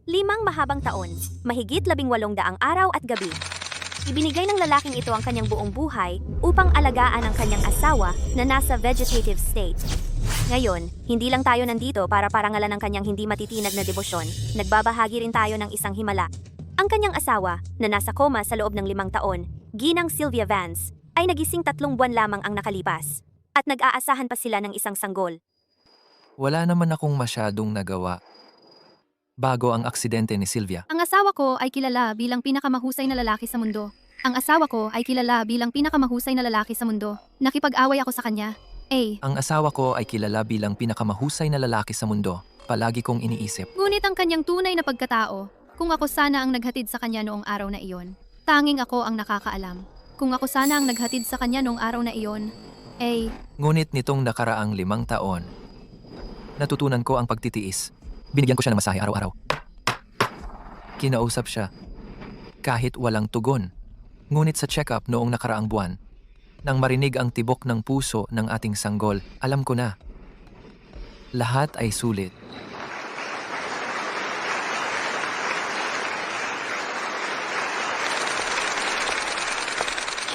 5 mahabang taon, mahigit 18 araw at gabi. Ibinigay ng lalaking ito ang kanyang buong buhay upang alagaan ang kanyang asawa na nasa vegetative state. Ngayon, hindi lang tayo nandito para parangalan ang kanyang hindi matitinag na debosyon, nagbabahagi rin tayo ng isang himala. Ang kanyang asawa, na nasa koma sa loob ng 5 taon, Ginang Sylvia Vance, ay nagising 3 buwan lamang ang nakalipas. At nag-aasahan pa sila ng isang sanggol. Wala naman akong masyadong nagawa. Bago ang aksidente ni Sylvia. Ang asawa ko ay kilala bilang pinakamahusay na lalaki sa mundo. Ang asawa ko ay kilala bilang pinakamahusay na lalaki sa mundo. Nakipag-away ako sa kanya. Ang asawa ko ay kilala bilang pinakamahusay na lalaki sa mundo. Palagi kong iniisip. Ngunit ang kanyang tunay na pagkatao, kung ako sana ang naghatid sa kanya noong araw na iyon. Tanging ako ang nakakaalam. Kung ako sana ang naghatid sa kanya noong araw na iyon. Ngunit nitong nakaraang 5 taon, natutunan ko ang pagtitiis. Binigyan ko siya ng masahe araw-araw. Kinausap siya. Kahit walang tugon. Ngunit sa check-up noong nakaraang buwan, nang marinig ang tibok ng puso ng ating sanggol, alam ko na. Lahat ay sulit.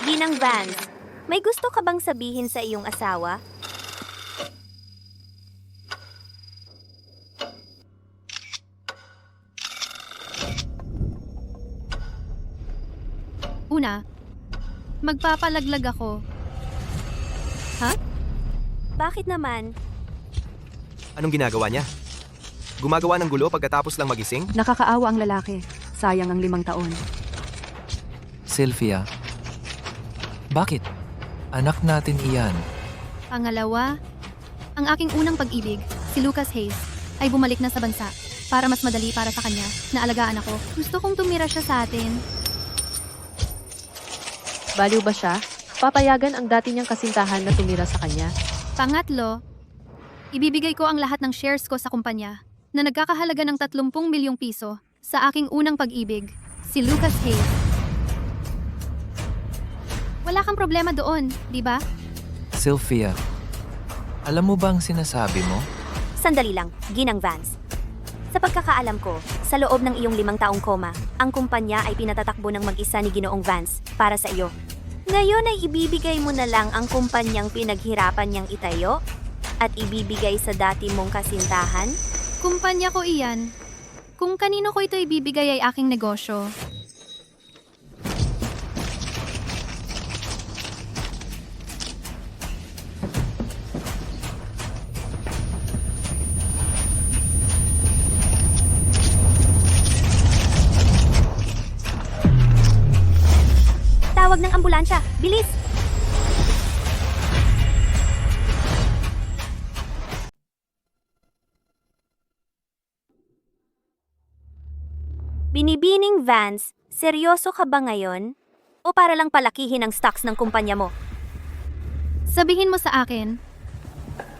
Ginang Vance, may gusto ka bang sabihin sa iyong asawa? Una, magpapalaglag ako. Ha? Bakit naman? Anong ginagawa niya? Gumagawa ng gulo pagkatapos lang magising? Nakakaawa ang lalaki. Sayang ang 5 taon. Sylvia, bakit? Anak natin iyan. Pangalawa, ang aking unang pag-ibig, si Lucas Hayes, ay bumalik na sa bansa para mas madali para sa kanya na alagaan ako. Gusto kong tumira siya sa atin. Baliw ba siya? Papayagan ang dati niyang kasintahan na tumira sa kanya. Pangatlo, ibibigay ko ang lahat ng shares ko sa kumpanya na nagkakahalaga ng 30 milyong piso sa aking unang pag-ibig, si Lucas Hayes. Wala kang problema doon, di ba? Sylvia, alam mo bang sinasabi mo? Sandali lang, Ginang Vance. Sa pagkakaalam ko, sa loob ng iyong 5 taong koma, ang kumpanya ay pinatatakbo ng mag-isa ni Ginoong Vance para sa iyo. Ngayon ay ibibigay mo na lang ang kumpanyang pinaghirapan niyang itayo at ibibigay sa dati mong kasintahan? Kumpanya ko iyan. Kung kanino ko ito ibibigay ay aking negosyo. Tawag ng ambulansya! Bilis! Binibining Vance, seryoso ka ba ngayon? O para lang palakihin ang stocks ng kumpanya mo? Sabihin mo sa akin,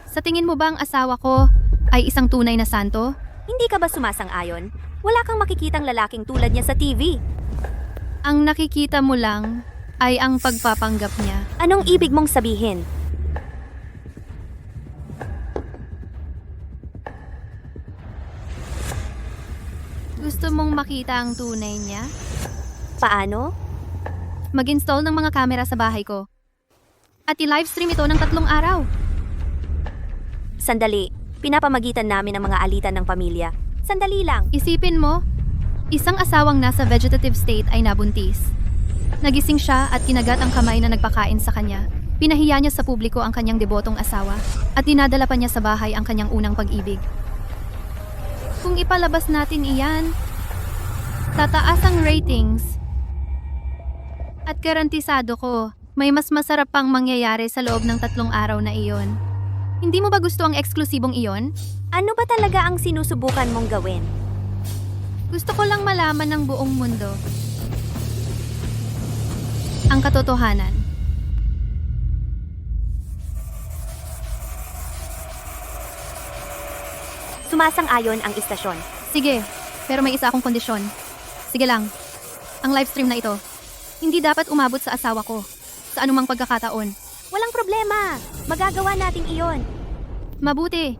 sa tingin mo ba ang asawa ko ay isang tunay na santo? Hindi ka ba sumasang-ayon? Wala kang makikitang lalaking tulad niya sa TV. Ang nakikita mo lang ay ang pagpapanggap niya. Anong ibig mong sabihin? Gusto mong makita ang tunay niya? Paano? Mag-install ng mga kamera sa bahay ko. At i-livestream ito ng 3 araw. Sandali, pinapamagitan namin ang mga alitan ng pamilya. Sandali lang. Isipin mo, isang asawang nasa vegetative state ay nabuntis. Nagising siya at kinagat ang kamay na nagpakain sa kanya. Pinahiya niya sa publiko ang kanyang debotong asawa at dinadala pa niya sa bahay ang kanyang unang pag-ibig. Kung ipalabas natin iyan, tataas ang ratings. At garantisado ko, may mas masarap pang mangyayari sa loob ng 3 araw na iyon. Hindi mo ba gusto ang eksklusibong iyon? Ano ba talaga ang sinusubukan mong gawin? Gusto ko lang malaman ng buong mundo ang katotohanan. Sumasang-ayon ang istasyon. Sige, pero may isa akong kondisyon. Sige lang, ang livestream na ito, hindi dapat umabot sa asawa ko sa anumang pagkakataon. Walang problema. Magagawa natin iyon. Mabuti.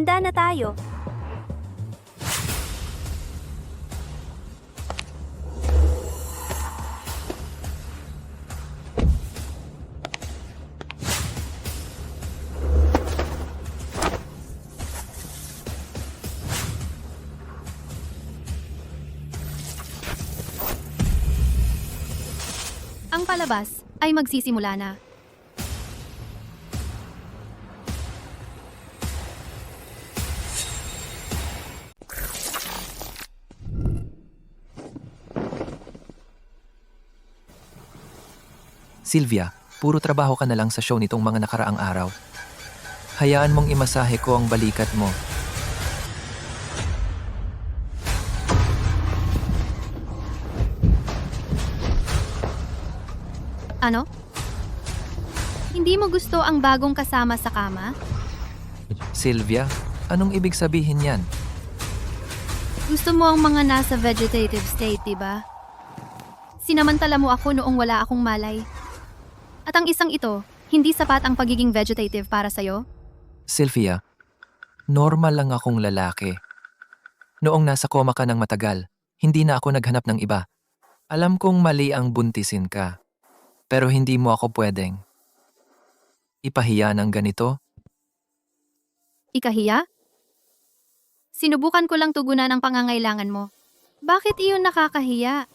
Handa na tayo. Ang palabas ay magsisimula na. Sylvia, puro trabaho ka na lang sa show nitong mga nakaraang araw. Hayaan mong imasahe ko ang balikat mo. Ano? Hindi mo gusto ang bagong kasama sa kama? Sylvia, anong ibig sabihin yan? Gusto mo ang mga nasa vegetative state, diba? Sinamantala mo ako noong wala akong malay. At ang isang ito, hindi sapat ang pagiging vegetative para sa'yo? Sylvia, normal lang akong lalaki. Noong nasa koma ka ng matagal, hindi na ako naghanap ng iba. Alam kong mali ang buntisin ka. Pero hindi mo ako pwedeng ipahiya ng ganito. Ikahiya? Sinubukan ko lang tugunan ang pangangailangan mo. Bakit iyon nakakahiya?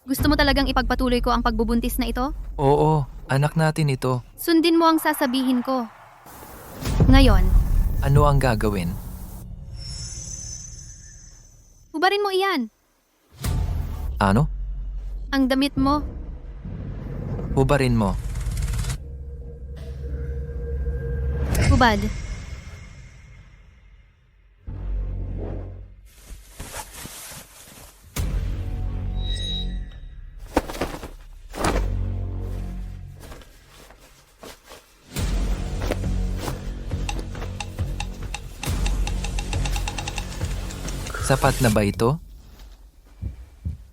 Gusto mo talagang ipagpatuloy ko ang pagbubuntis na ito? Oo, anak natin ito. Sundin mo ang sasabihin ko. Ngayon, Ano ang gagawin? hubarin mo iyan. Ano? Ang damit mo. Hubarin mo. Hubad. Sapat na ba ito?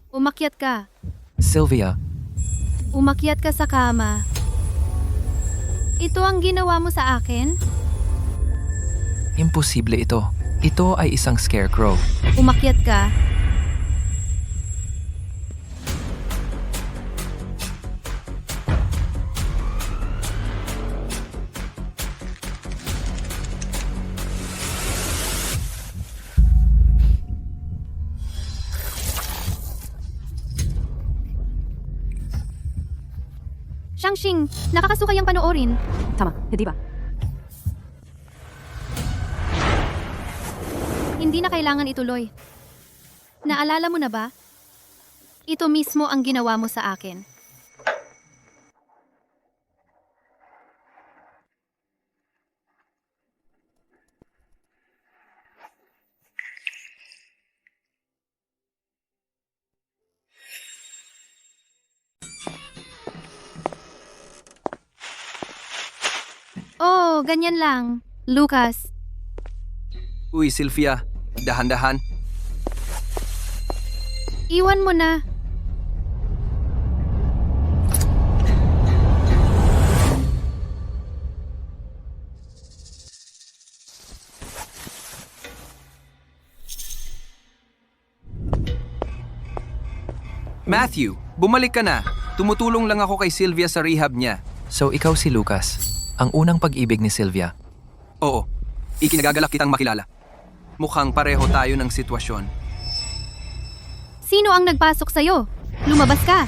Umakyat ka. Sylvia, Umakyat ka sa kama. Ito ang ginawa mo sa akin? imposible ito. Ito ay isang scarecrow. Umakyat ka. Shang-Xing, nakakasukay ang panoorin. Tama, hindi ba? Hindi na kailangan ituloy. Naalala mo na ba? Ito mismo ang ginawa mo sa akin. Oh, ganyan lang. Lucas, Uy, Sylvia. Dahan-dahan. iwan mo na. Matthew, bumalik ka na. Tumutulong lang ako kay Sylvia sa rehab niya. So ikaw si Lucas, ang unang pag-ibig ni Sylvia. Oo, ikinagagalak kitang makilala. Mukhang pareho tayo ng sitwasyon. Sino ang nagpasok sa'yo? Lumabas ka.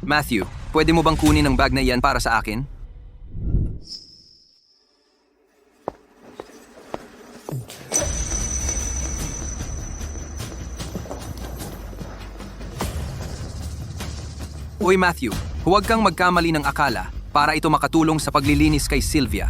Matthew, pwede mo bang kunin ang bag na iyan para sa akin? Uy Matthew, huwag kang magkamali ng akala para ito makatulong sa paglilinis kay Sylvia.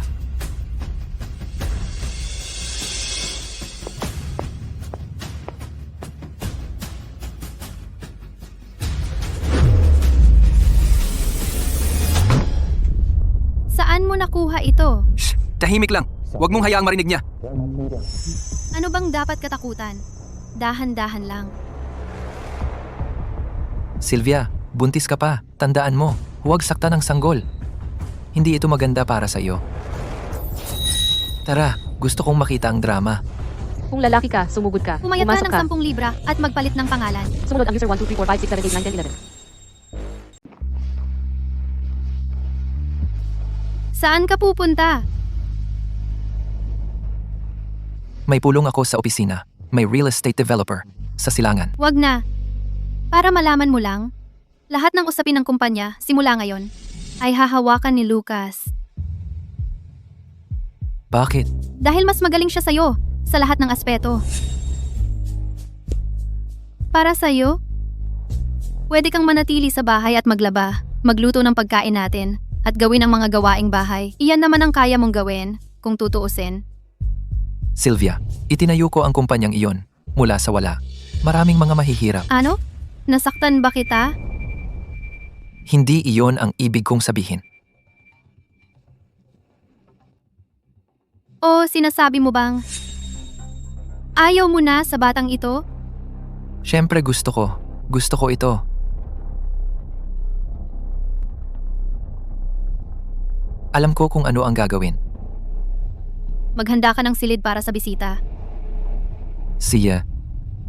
Saan mo nakuha ito? Shh! Tahimik lang. Huwag mong hayaang marinig niya. Ano bang dapat katakutan? Dahan-dahan lang. Sylvia, buntis ka pa. Tandaan mo, huwag saktan ng sanggol. Hindi ito maganda para sa iyo. Tara, gusto kong makita ang drama. Kung lalaki ka, sumugod ka. Pumayat Pumasok ka ng 10 libra at magpalit ng pangalan. Sumunod ang user 1, 2, 3, 4, 5, 6, 7, 8, 9, 10, 11. Saan ka pupunta? May pulong ako sa opisina. May real estate developer. Sa silangan. Wag na. Para malaman mo lang, lahat ng usapin ng kumpanya, simula ngayon, ay hahawakan ni Lucas. Bakit? Dahil mas magaling siya sa'yo sa lahat ng aspeto. Para sa'yo, pwede kang manatili sa bahay at maglaba, magluto ng pagkain natin, at gawin ang mga gawaing bahay. Iyan naman ang kaya mong gawin, kung tutuusin. Sylvia, itinayo ko ang kumpanyang iyon. Mula sa wala. Maraming mga mahihirap. Ano? Nasaktan ba kita? Hindi iyon ang ibig kong sabihin. O sinasabi mo bang, ayaw mo na sa batang ito? Siyempre gusto ko. Gusto ko ito. Alam ko kung ano ang gagawin. Maghanda ka ng silid para sa bisita. Siya,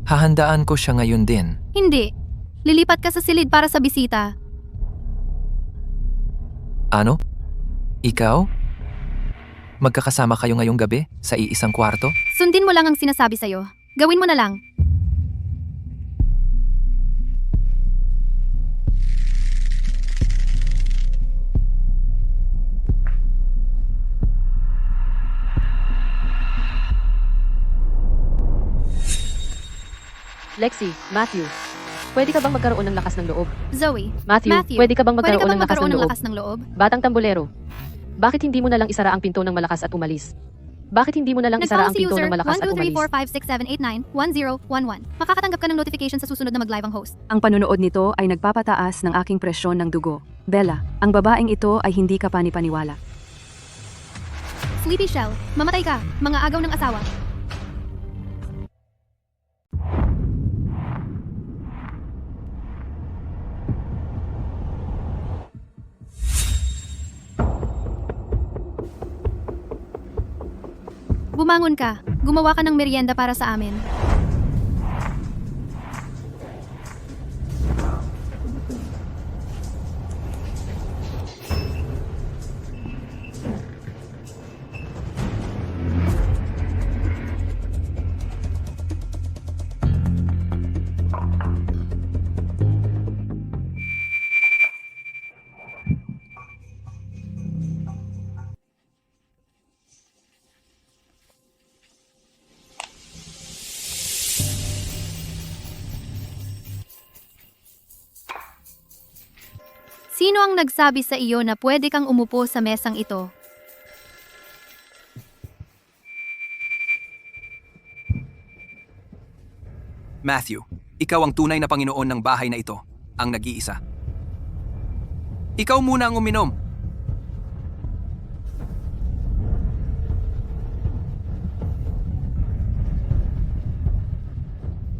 hahandaan ko siya ngayon din. Hindi. Lilipat ka sa silid para sa bisita. Ano? Ikaw? Magkakasama kayo ngayong gabi sa iisang kwarto? Sundin mo lang ang sinasabi sa'yo. Gawin mo na lang. Lexi, Matthew. Pwede ka bang magkaroon ng lakas ng loob? Zoe, Matthew, pwede ka bang pwede ka magkaroon bang ng lakas magkaroon ng ng loob? lakas ng loob? Batang tambolero. Bakit hindi mo na lang isara ang pinto ng malakas at umalis? Bakit hindi mo na lang isara ang Nag-follow si pinto user ng malakas at umalis? 1234567891011. Makakatanggap ka ng notification sa susunod na mag-live ang host. Ang panonood nito ay nagpapataas ng aking presyon ng dugo. Bella, ang babaeng ito ay hindi ka panipaniwala. Sleepy Shell, mamatay ka, mga agaw ng asawa. Bumangon ka. Gumawa ka ng merienda para sa amin. Sino ang nagsabi sa iyo na pwede kang umupo sa mesang ito? Matthew, ikaw ang tunay na Panginoon ng bahay na ito, ang nag-iisa. Ikaw muna ang uminom.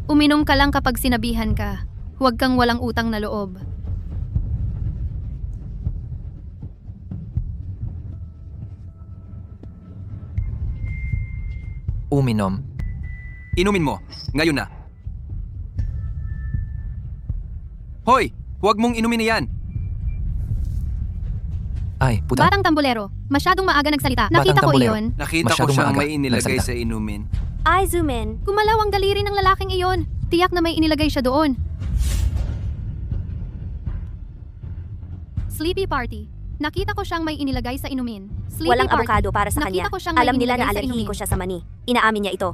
Uminom ka lang kapag sinabihan ka. Huwag kang walang utang na loob. Uminom. Inumin mo, ngayon na. Hoy, huwag mong inumin na yan. Ay, puta. Batang tambolero, masyadong maaga nagsalita. Batang Nakita ko tambolero. iyon. Nakita ko Masyadong siyang maaga. may inilagay Nagsalita. sa inumin. I zoom in. Gumalaw ang daliri ng lalaking iyon. Tiyak na may inilagay siya doon. Sleepy Party. Nakita ko siyang may inilagay sa inumin. Sleepy Walang Party. avocado para sa Nakita kanya. ko siyang may Alam nila inilagay na sa alerhi inumin. ko siya sa mani. Inaamin niya ito.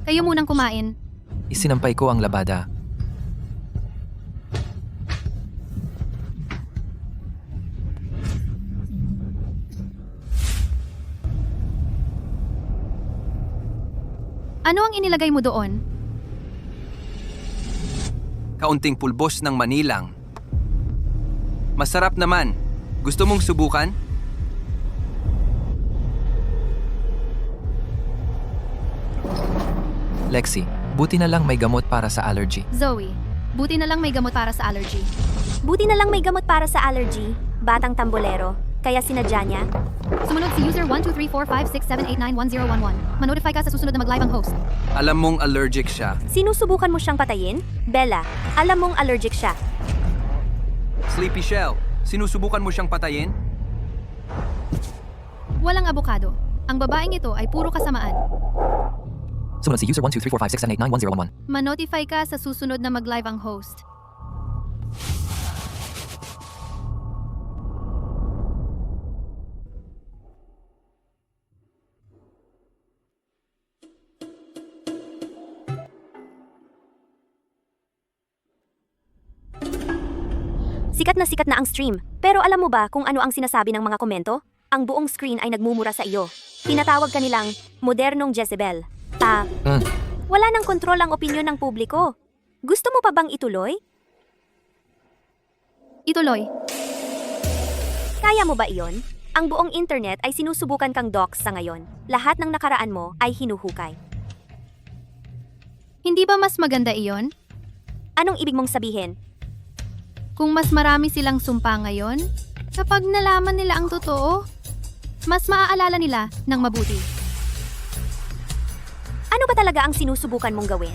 Kayo munang kumain. Isinampay ko ang labada. Ano ang inilagay mo doon? Kaunting pulbos ng manilang. Masarap naman. Gusto mong subukan? Lexi, buti na lang may gamot para sa allergy. Zoe, buti na lang may gamot para sa allergy. Buti na lang may gamot para sa allergy, batang tambolero, kaya sinadya niya. Sumunod si user 1234567891011. Manotify ka sa susunod na mag-live ang host. Alam mong allergic siya. Sinusubukan mo siyang patayin? Bella, alam mong allergic siya. Sleepy Shell, sinusubukan mo siyang patayin? Walang abokado. Ang babaeng ito ay puro kasamaan. Sumunod si user 1234567891011. Manotify ka sa susunod na mag-live ang host. Sikat na ang stream. Pero alam mo ba kung ano ang sinasabi ng mga komento? Ang buong screen ay nagmumura sa iyo. Tinatawag ka nilang modernong Jezebel. Wala nang kontrol ang opinyon ng publiko. Gusto mo pa bang ituloy? Ituloy. Kaya mo ba iyon? Ang buong internet ay sinusubukan kang dox sa ngayon. Lahat ng nakaraan mo ay hinuhukay. Hindi ba mas maganda iyon? Anong ibig mong sabihin? Kung mas marami silang sumpa ngayon, kapag nalaman nila ang totoo, mas maaalala nila ng mabuti. Ano ba talaga ang sinusubukan mong gawin?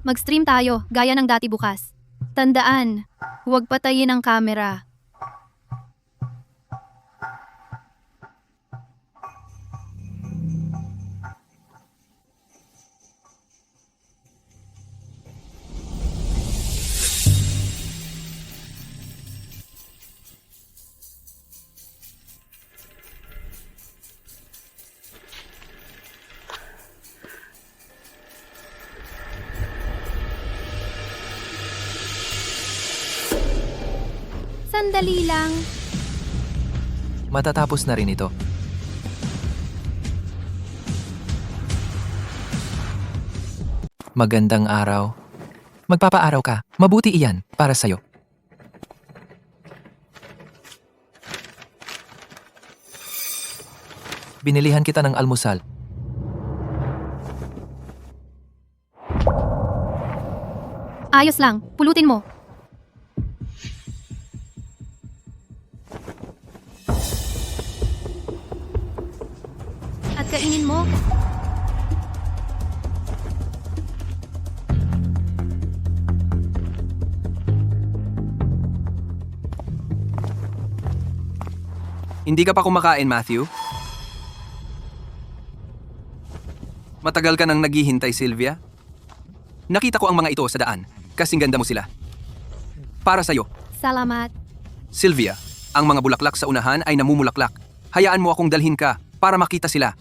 Mag-stream tayo, gaya ng dati bukas. Tandaan, huwag patayin ang kamera. Sandali lang. Matatapos na rin ito. Magandang araw. Magpapaaraw ka. Mabuti iyan para sa'yo. Binilihan kita ng almusal. Ayos lang, pulutin mo. At kainin mo. Hindi ka pa kumakain, Matthew? Matagal ka nang naghihintay, Sylvia? Nakita ko ang mga ito sa daan. Kasing ganda mo sila. Para sa'yo, Salamat. Sylvia, ang mga bulaklak sa unahan ay namumulaklak. Hayaan mo akong dalhin ka para makita sila.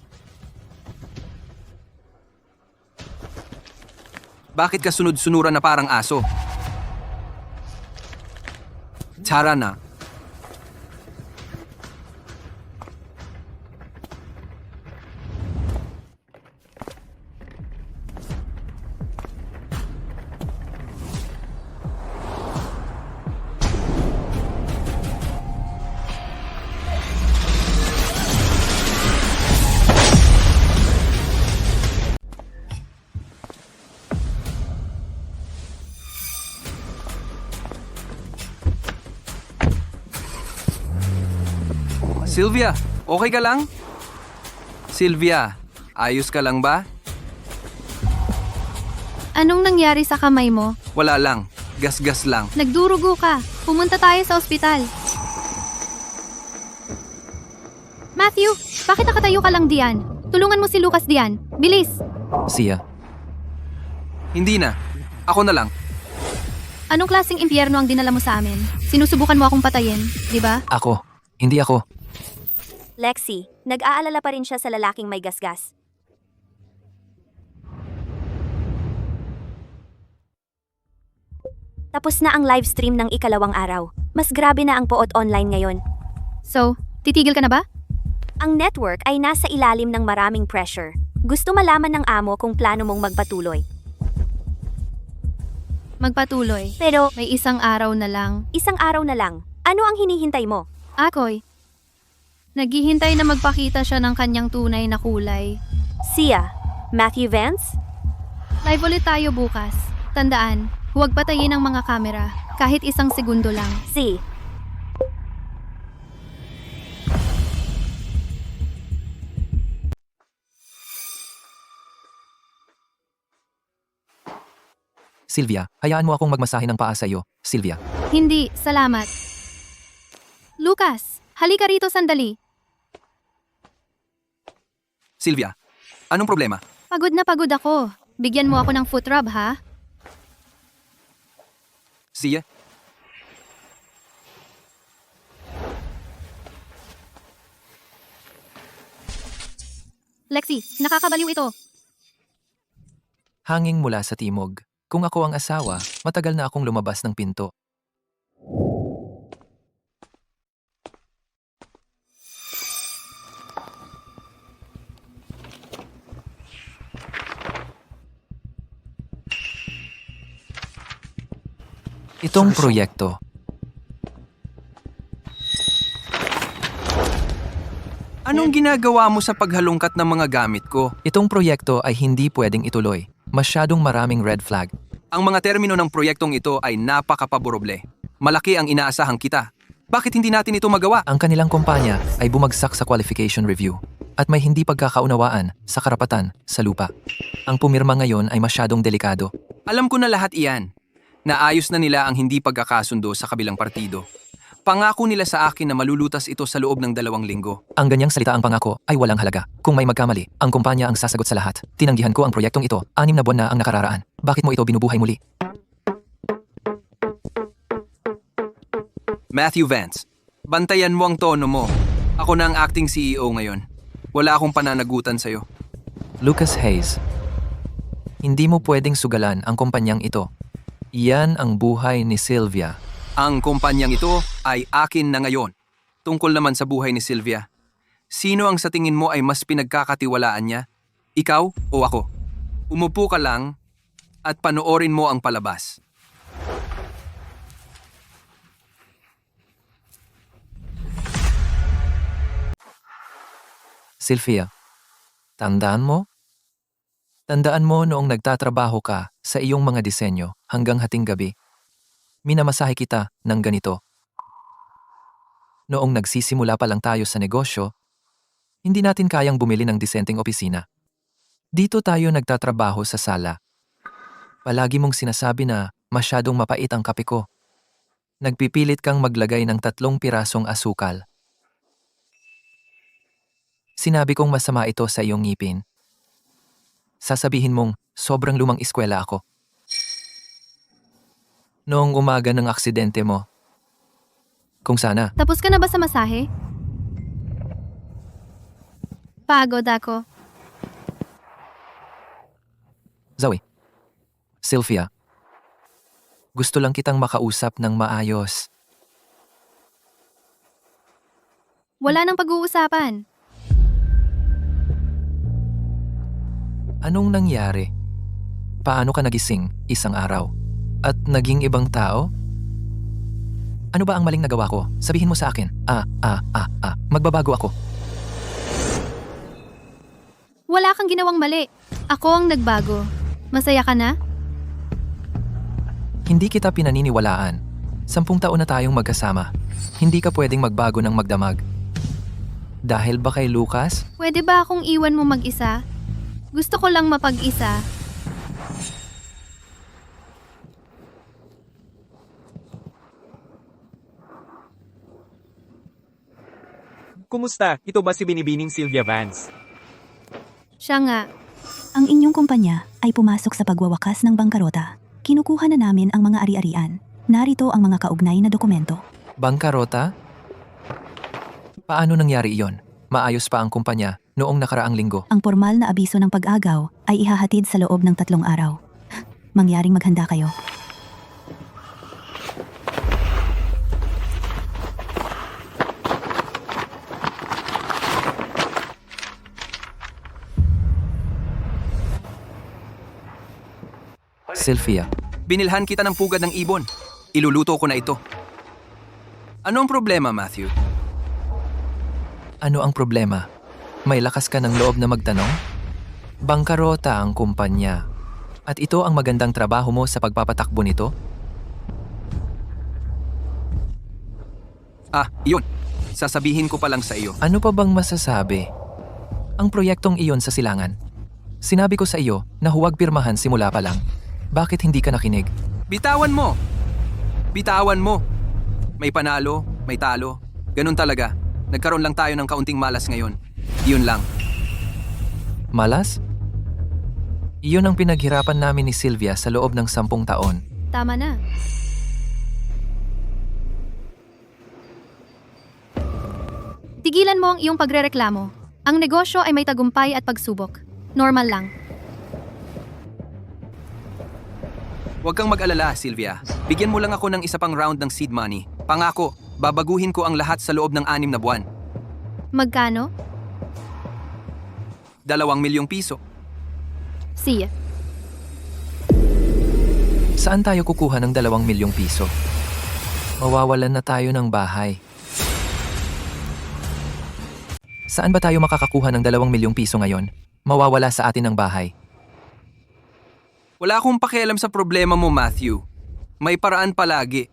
Bakit ka sunod-sunuran na parang aso? Tara na. Sylvia, okay ka lang? Sylvia, ayos ka lang ba? Anong nangyari sa kamay mo? Wala lang, gas-gas lang. Nagdurugo ka. Pumunta tayo sa ospital. Matthew, bakit nakatayo ka lang diyan? Tulungan mo si Lucas diyan. Bilis! Siya. Hindi na, ako na lang. Anong klaseng impyerno ang dinala mo sa amin? Sinusubukan mo akong patayin, di ba? Ako. Hindi ako. Lexi, nag-aalala pa rin siya sa lalaking may gasgas. Tapos na ang live stream ng ikalawang araw. Mas grabe na ang poot online ngayon. So, titigil ka na ba? Ang network ay nasa ilalim ng maraming pressure. Gusto malaman ng amo kung plano mong magpatuloy. Magpatuloy. Pero, May isang araw na lang. isang araw na lang. Ano ang hinihintay mo? Ako'y naghihintay na magpakita siya ng kanyang tunay na kulay. Sia, Matthew Vance? Live ulit tayo bukas. Tandaan, huwag patayin ang mga kamera. Kahit isang segundo lang. C. Sylvia, hayaan mo akong magmasahe ng paa sa iyo, Sylvia. Hindi, salamat. Lucas, halika rito sandali. Sylvia, anong problema? Pagod na pagod ako. Bigyan mo ako ng foot rub, ha? Sia? Lexi, nakakabaliw ito. Hanging mula sa timog. Kung ako ang asawa, matagal na akong lumabas ng pinto. Itong proyekto, Anong ginagawa mo sa paghalungkat ng mga gamit ko? itong proyekto ay hindi pwedeng ituloy. Masyadong maraming red flag. Ang mga termino ng proyektong ito ay napakapaboroble. Malaki ang inaasahang kita. Bakit hindi natin ito magawa? Ang kanilang kumpanya ay bumagsak sa qualification review at may hindi pagkakaunawaan sa karapatan sa lupa. Ang pumirma ngayon ay masyadong delikado. Alam ko na lahat iyan. Naayos na nila ang hindi pagkakasundo sa kabilang partido. Pangako nila sa akin na malulutas ito sa loob ng 2 linggo. Ang ganyang salita ang pangako ay walang halaga. Kung may magkamali, ang kumpanya ang sasagot sa lahat. Tinanggihan ko ang proyektong ito, 6 na buwan na ang nakararaan. Bakit mo ito binubuhay muli? Matthew Vance, bantayan mo ang tono mo. Ako na ang acting CEO ngayon. Wala akong pananagutan sa'yo. Lucas Hayes, hindi mo pwedeng sugalan ang kumpanyang ito. Iyan ang buhay ni Sylvia. Ang kumpanyang ito ay akin na ngayon. Tungkol naman sa buhay ni Sylvia. Sino ang sa tingin mo ay mas pinagkakatiwalaan niya? Ikaw o ako? Umupo ka lang at panoorin mo ang palabas. Sylvia, tandaan mo? Tandaan mo noong nagtatrabaho ka sa iyong mga disenyo hanggang hating gabi. Minamasahe kita ng ganito. Noong nagsisimula pa lang tayo sa negosyo, hindi natin kayang bumili ng disenteng opisina. Dito tayo nagtatrabaho sa sala. Palagi mong sinasabi na masyadong mapait ang kape ko. Nagpipilit kang maglagay ng 3 pirasong asukal. Sinabi kong masama ito sa iyong ngipin. Sasabihin mong sobrang lumang eskwela ako. Noong umaga ng aksidente mo, kung sana, Tapos ka na ba sa masahe? Pagod ako. Zoe, Sylvia, gusto lang kitang makausap ng maayos. Wala nang pag-uusapan. Anong nangyari? Paano ka nagising isang araw? At naging ibang tao? Ano ba ang maling nagawa ko? Sabihin mo sa akin. Magbabago ako. Wala kang ginawang mali. Ako ang nagbago. Masaya ka na? Hindi kita pinaniniwalaan. 10 taon na tayong magkasama. Hindi ka pwedeng magbago ng magdamag. Dahil ba kay Lucas? Pwede ba akong iwan mo mag-isa? Gusto ko lang mapag-isa. Kumusta? Ito ba si Binibining Sylvia Vance? Siya nga. Ang inyong kumpanya ay pumasok sa pagwawakas ng bangkarota. Kinukuha na namin ang mga ari-arian. Narito ang mga kaugnay na dokumento. Bangkarota? Paano nangyari iyon? Maayos pa ang kumpanya noong nakaraang linggo. Ang formal na abiso ng pag-agaw ay ihahatid sa loob ng 3 araw. Mangyaring maghanda kayo. Sylvia, Binilhan kita ng pugad ng ibon. Iluluto ko na ito. Ano ang problema, Matthew? ano ang problema? May lakas ka ng loob na magtanong? Bangkarota ang kumpanya. At ito ang magandang trabaho mo sa pagpapatakbo nito? Ah, iyon. Sasabihin ko pa lang sa iyo. Ano pa bang masasabi? Ang proyektong iyon sa silangan. Sinabi ko sa iyo na huwag pirmahan simula pa lang. Bakit hindi ka nakinig? Bitawan mo! Bitawan mo! May panalo, may talo. Ganun talaga. Nagkaroon lang tayo ng kaunting malas ngayon. Iyon lang. Malas? Iyon ang pinaghirapan namin ni Sylvia sa loob ng 10 taon. Tama na. Tigilan mo ang iyong pagrereklamo. Ang negosyo ay may tagumpay at pagsubok. Normal lang. Huwag kang mag-alala, Sylvia. Bigyan mo lang ako ng isa pang round ng seed money. Pangako, babaguhin ko ang lahat sa loob ng 6 na buwan. Magkano? 2 milyong piso. See. Saan tayo kukuha ng 2 milyong piso? Mawawalan na tayo ng bahay. Saan ba tayo makakakuha ng 2 milyong piso ngayon? Mawawala sa atin ang bahay. Wala akong pakialam sa problema mo, Matthew. May paraan palagi.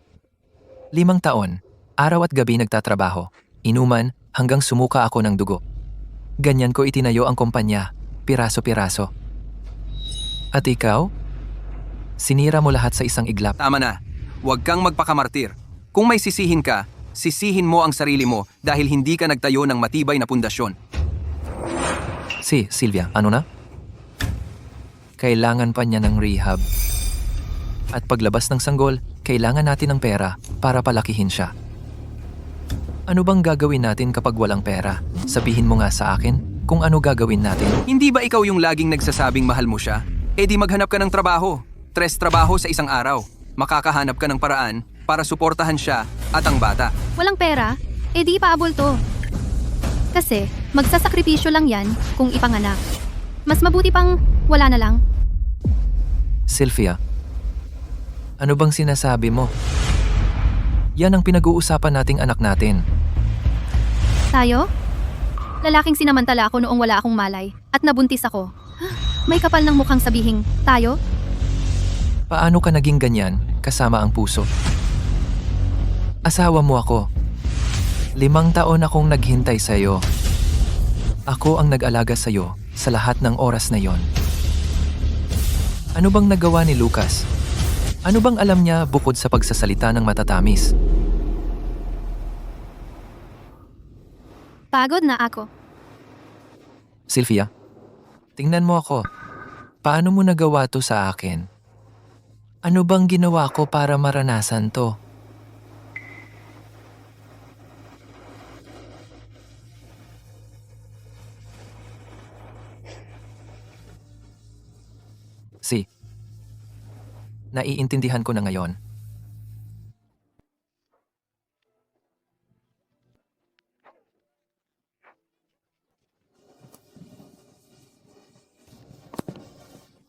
5 taon, araw at gabi nagtatrabaho, inuman hanggang sumuka ako ng dugo. Ganyan ko itinayo ang kumpanya, piraso-piraso. At ikaw? Sinira mo lahat sa isang iglap. Tama na. Huwag kang magpakamartir. Kung may sisihin ka, sisihin mo ang sarili mo dahil hindi ka nagtayo ng matibay na pundasyon. Si Sylvia, ano na? Kailangan pa niya ng rehab. At paglabas ng sanggol, kailangan natin ng pera para palakihin siya. Ano bang gagawin natin kapag walang pera? Sabihin mo nga sa akin kung ano gagawin natin. Hindi ba ikaw yung laging nagsasabing mahal mo siya? Eh di maghanap ka ng trabaho. 3 trabaho sa isang araw. Makakahanap ka ng paraan para suportahan siya at ang bata. Walang pera? Eh di paabol to. Kasi magsasakripisyo lang yan kung ipanganak. Mas mabuti pang wala na lang. Sylvia, ano bang sinasabi mo? Yan ang pinag-uusapan nating anak natin. Tayo? Lalaking sinamantala ako noong wala akong malay at nabuntis ako. May kapal ng mukhang sabihing, tayo? Paano ka naging ganyan kasama ang puso? Asawa mo ako. 5 taon akong naghintay sa'yo. Ako ang nag-alaga sa'yo sa lahat ng oras na yon. Ano bang nagawa ni Lucas? Ano bang alam niya bukod sa pagsasalita ng matatamis? Pagod na ako. Sylvia, tingnan mo ako. Paano mo nagawa to sa akin? Ano bang ginawa ko para maranasan to? Naiintindihan ko na ngayon.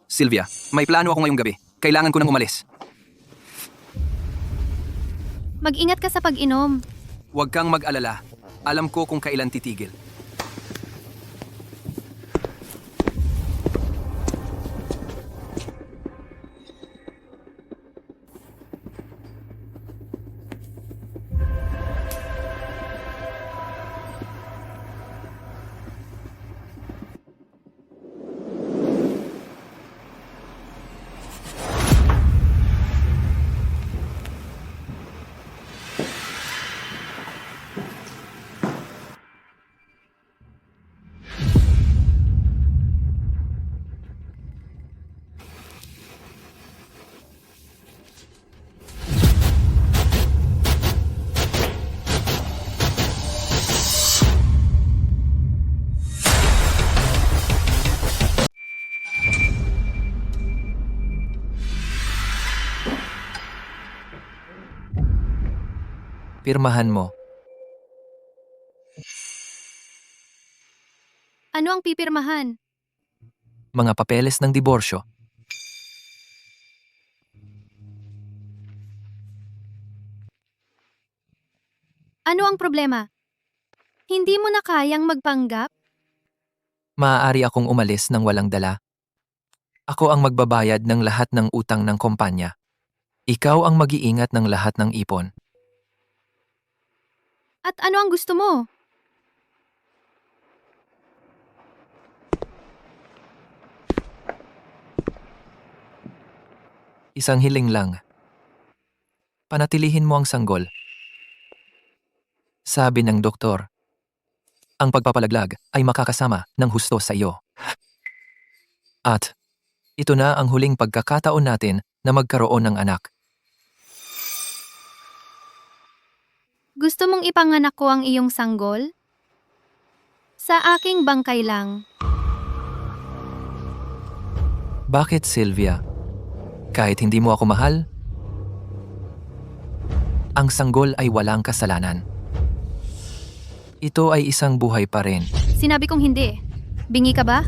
Sylvia, may plano ako ngayong gabi. Kailangan ko nang umalis. Mag-ingat ka sa pag-inom. Huwag kang mag-alala. Alam ko kung kailan titigil. Pirmahan mo. Ano ang pipirmahan? Mga papeles ng diborsyo. Ano ang problema? Hindi mo na kayang magpanggap? Maaari akong umalis ng walang dala. Ako ang magbabayad ng lahat ng utang ng kumpanya. Ikaw ang mag-iingat ng lahat ng ipon. At ano ang gusto mo? Isang hiling lang. Panatilihin mo ang sanggol. Sabi ng doktor, ang pagpapalaglag ay makakasama ng husto sa iyo. At ito na ang huling pagkakataon natin na magkaroon ng anak. Gusto mong ipanganak ko ang iyong sanggol? Sa aking bangkay lang. Bakit, Sylvia? Kahit hindi mo ako mahal, ang sanggol ay walang kasalanan. Ito ay isang buhay pa rin. Sinabi kong hindi. Bingi ka ba?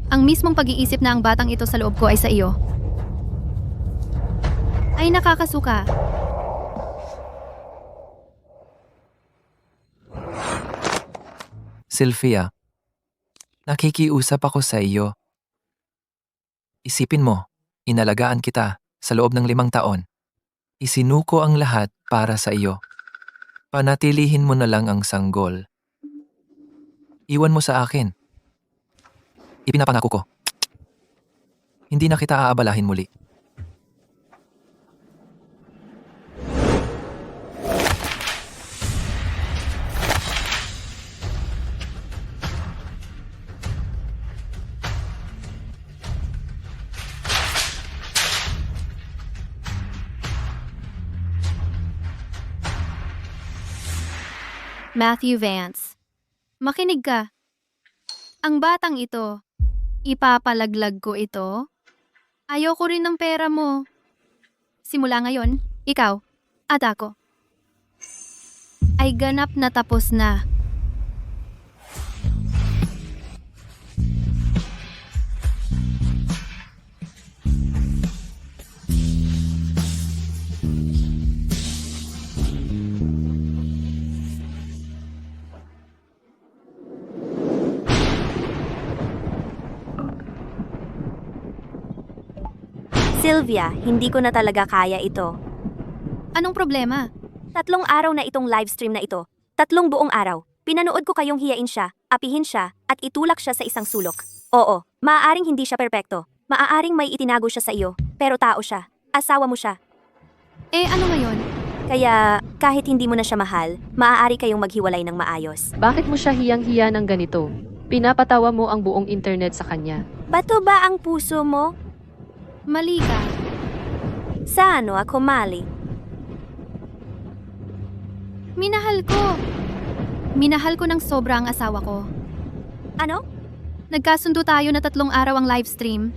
Ang mismong pag-iisip na ang batang ito sa loob ko ay sa iyo. Ay nakakasuka. Sylvia, nakikiusap ako sa iyo. Isipin mo, inalagaan kita sa loob ng 5 taon. Isinuko ang lahat para sa iyo. Panatilihin mo na lang ang sanggol. Iwan mo sa akin. Ipinapangako ko. Hindi na kita aabalahin muli. Matthew Vance. Makinig ka. Ang batang ito, ipapalaglag ko ito. Ayoko rin ng pera mo. Simula ngayon, ikaw at ako ay ganap na tapos na. Sylvia, hindi ko na talaga kaya ito. Anong problema? 3 araw na itong livestream na ito. 3 buong araw. Pinanood ko kayong hiyain siya, apihin siya, at itulak siya sa isang sulok. Oo, maaaring hindi siya perpekto. Maaaring may itinago siya sa iyo, pero tao siya. Asawa mo siya. Eh ano ngayon? Kaya, kahit hindi mo na siya mahal, maaari kayong maghiwalay ng maayos. Bakit mo siya hiyang-hiya ng ganito? Pinapatawa mo ang buong internet sa kanya. Bato ba ang puso mo? Mali ka. Sa ano ako mali? Minahal ko. Minahal ko ng sobra ang asawa ko. Ano? Nagkasundo tayo na 3 araw ang livestream.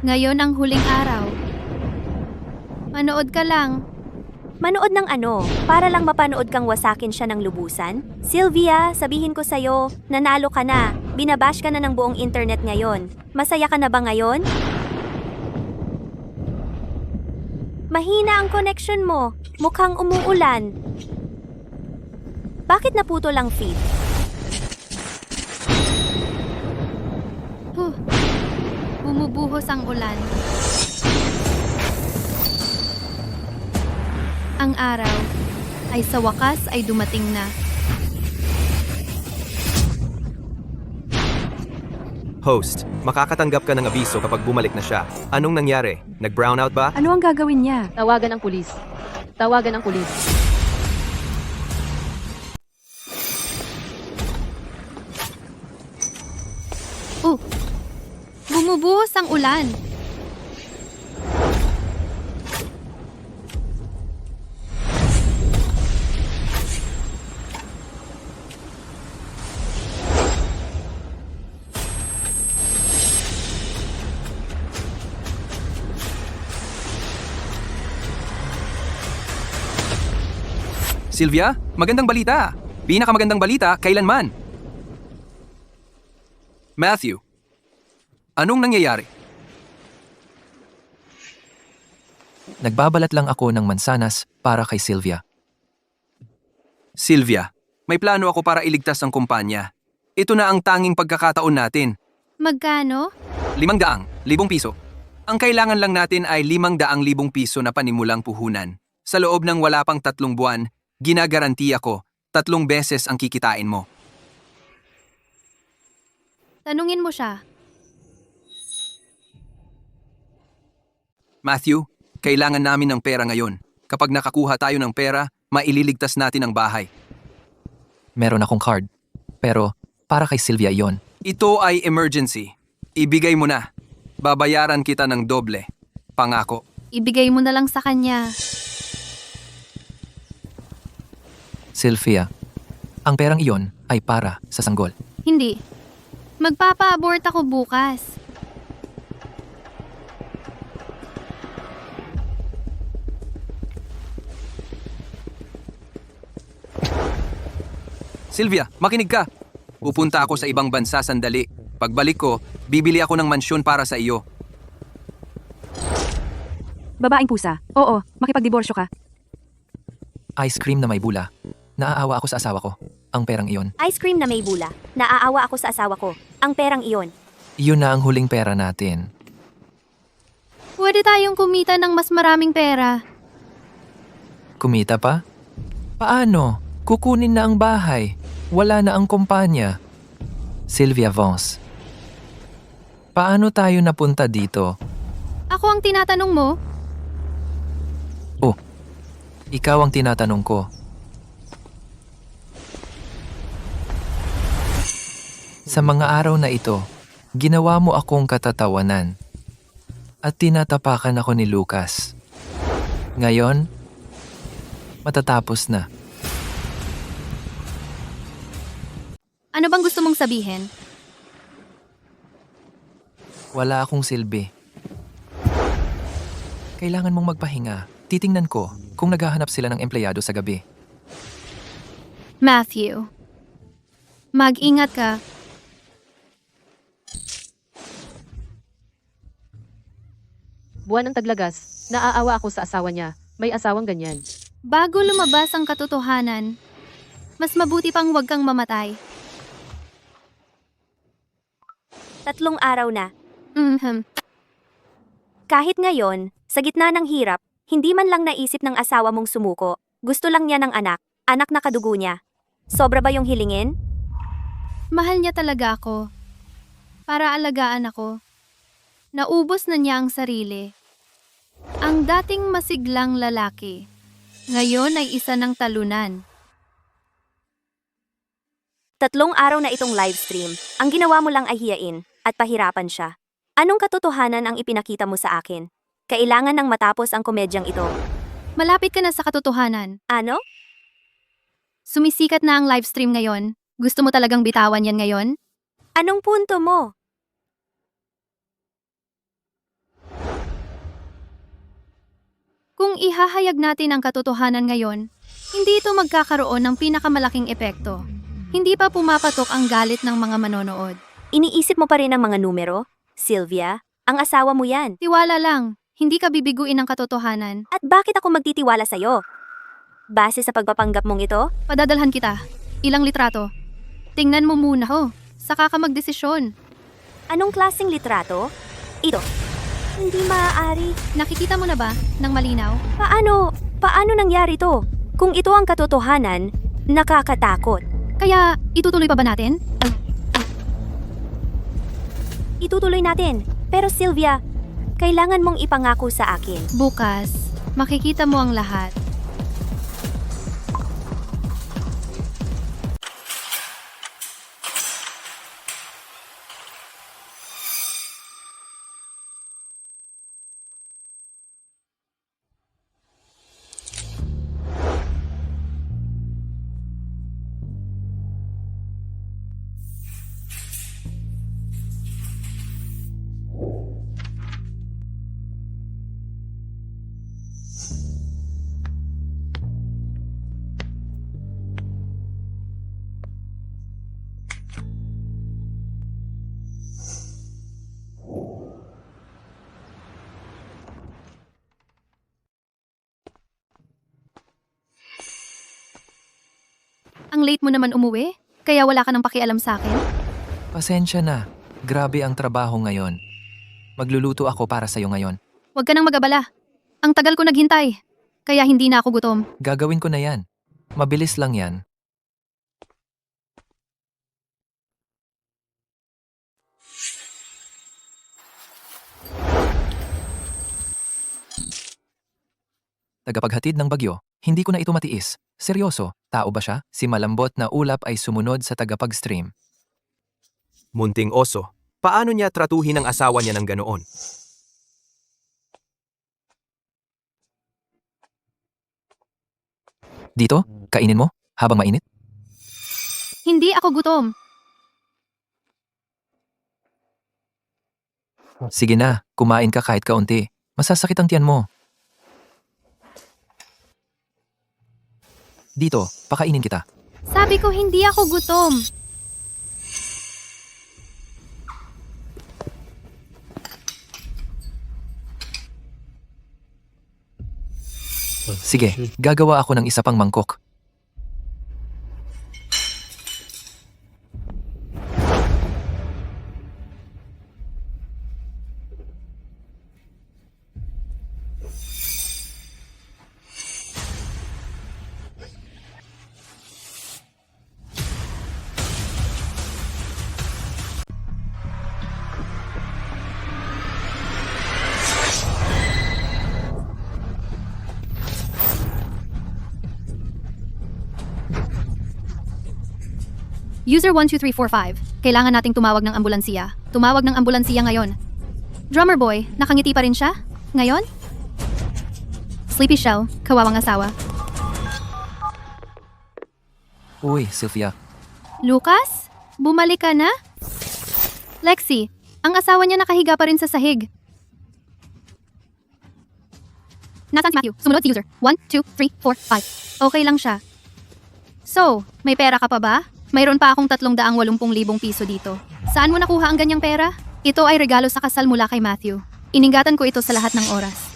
Ngayon ang huling araw. Manood ka lang. Manood ng ano? Para lang mapanood kang wasakin siya ng lubusan? Sylvia, sabihin ko sa'yo, nanalo ka na. Binabash ka na ng buong internet ngayon. Masaya ka na ba ngayon? Mahina ang connection mo. Mukhang umuulan. Bakit naputo lang feed? Bumubuhos ang ulan. Ang araw ay sa wakas ay dumating na. Host, makakatanggap ka ng abiso kapag bumalik na siya. Anong nangyari? Nag-brownout ba? Ano ang gagawin niya? Tawagan ang pulis. Tawagan ang pulis. Bumubuhos ang ulan. Sylvia, magandang balita. Pinakamagandang balita kailanman. Matthew, anong nangyayari? Nagbabalat lang ako ng mansanas para kay Sylvia. Sylvia, may plano ako para iligtas ang kumpanya. Ito na ang tanging pagkakataon natin. Magkano? 500,000 piso. Ang kailangan lang natin ay 500,000 piso na panimulang puhunan. Sa loob ng wala pang 3 buwan, ginagarantiya ko, 3 beses ang kikitain mo. Tanungin mo siya. Matthew, kailangan namin ng pera ngayon. Kapag nakakuha tayo ng pera, maililigtas natin ang bahay. Meron akong card. Pero, para kay Sylvia yon. Ito ay emergency. Ibigay mo na. Babayaran kita ng doble. Pangako. Ibigay mo na lang sa kanya. Sylvia, ang perang iyon ay para sa sanggol. Hindi. Magpapa-abort ako bukas. Sylvia, makinig ka. Pupunta ako sa ibang bansa sandali. Pagbalik ko, bibili ako ng mansyon para sa iyo. Babaeng pusa. Oo, makipagdiborsyo ka. Ice cream na may bula. Naaawa ako sa asawa ko. Ang perang iyon. Ice cream na may bula. Naaawa ako sa asawa ko. Ang perang iyon. Iyon na ang huling pera natin. Pwede tayong kumita ng mas maraming pera. Kumita pa? Paano? Kukunin na ang bahay. Wala na ang kumpanya. Sylvia Vance. Paano tayo napunta dito? Ako ang tinatanong mo? Oh, ikaw ang tinatanong ko. Sa mga araw na ito, ginawa mo akong katatawanan. At tinatapakan ako ni Lucas. Ngayon, matatapos na. Ano bang gusto mong sabihin? Wala akong silbi. Kailangan mong magpahinga. Titingnan ko kung naghahanap sila ng empleyado sa gabi. Matthew. Mag-ingat ka. Buwan ng taglagas, naaawa ako sa asawa niya. May asawang ganyan. Bago lumabas ang katotohanan, mas mabuti pang huwag kang mamatay. 3 araw na. Mhm. Kahit ngayon, sa gitna ng hirap, hindi man lang naisip ng asawa mong sumuko. Gusto lang niya ng anak na kadugo niya. Sobra ba yung hilingin? Mahal niya talaga ako. Para alagaan ako. Naubos na niya ang sarili. Ang dating masiglang lalaki, ngayon ay isa ng talunan. 3 araw na itong live stream. Ang ginawa mo lang ay hiyain at pahirapan siya. Anong katotohanan ang ipinakita mo sa akin? Kailangan nang matapos ang komedyang ito. Malapit ka na sa katotohanan. Ano? Sumisikat na ang live stream ngayon. Gusto mo talagang bitawan yan ngayon? Anong punto mo? Kung ihahayag natin ang katotohanan ngayon, hindi ito magkakaroon ng pinakamalaking epekto. Hindi pa pumapatok ang galit ng mga manonood. Iniisip mo pa rin ang mga numero? Sylvia, ang asawa mo yan. Tiwala lang, hindi ka bibiguin ng katotohanan. At bakit ako magtitiwala sa'yo? Base sa pagpapanggap mong ito? Padadalhan kita. Ilang litrato. Tingnan mo muna ho. Saka ka magdesisyon. Anong klaseng litrato? Ito. Hindi maaari. Nakikita mo na ba ng malinaw? Paano nangyari to? Kung ito ang katotohanan, nakakatakot. Kaya itutuloy pa ba natin? Itutuloy natin. Pero Sylvia, kailangan mong ipangako sa akin. Bukas, makikita mo ang lahat. Ang late mo naman umuwi, kaya wala ka nang pakialam sa akin. Pasensya na. Grabe ang trabaho ngayon. Magluluto ako para sa'yo ngayon. Huwag ka nang magabala. Ang tagal ko naghintay. Kaya hindi na ako gutom. Gagawin ko na yan. Mabilis lang yan. Tagapaghatid ng bagyo, hindi ko na ito matiis. Seryoso, tao ba siya? Si malambot na ulap ay sumunod sa tagapag-stream. Munting oso, paano niya tratuhin ang asawa niya ng ganoon? Dito, kainin mo, habang mainit. Hindi ako gutom. Sige na, kumain ka kahit kaunti. Masasakit ang tiyan mo. Dito, pakainin kita. Sabi ko hindi ako gutom. Sige, gagawa ako ng isa pang mangkok. User 12345, kailangan nating tumawag ng ambulansiya. Tumawag ng ambulansiya ngayon. Drummer boy, nakangiti pa rin siya? Ngayon? Sleepy Shell, kawawang asawa. Uy, Sylvia, Lucas? Bumalik ka na? Lexi, ang asawa niya nakahiga pa rin sa sahig. Nasaan si Matthew? Sumunod si user. 1, 2, 3, 4, 5. Okay lang siya. So, may pera ka pa ba? Mayroon pa akong 380,000 piso dito. Saan mo nakuha ang ganyang pera? Ito ay regalo sa kasal mula kay Matthew. Iningatan ko ito sa lahat ng oras.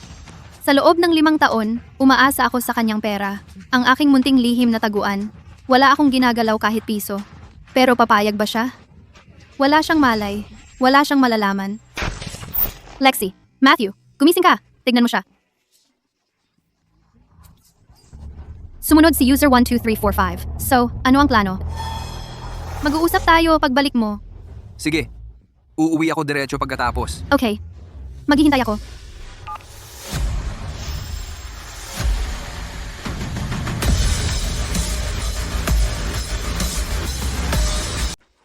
Sa loob ng 5 taon, umaasa ako sa kanyang pera. Ang aking munting lihim na taguan. Wala akong ginagalaw kahit piso. Pero papayag ba siya? Wala siyang malay. Wala siyang malalaman. Lexi, Matthew, gumising ka. Tignan mo siya. Sumunod si user 12345. So, ano ang plano? Mag-uusap tayo pagbalik mo. Sige, uuwi ako diretso pagkatapos. Okay. Maghihintay ako.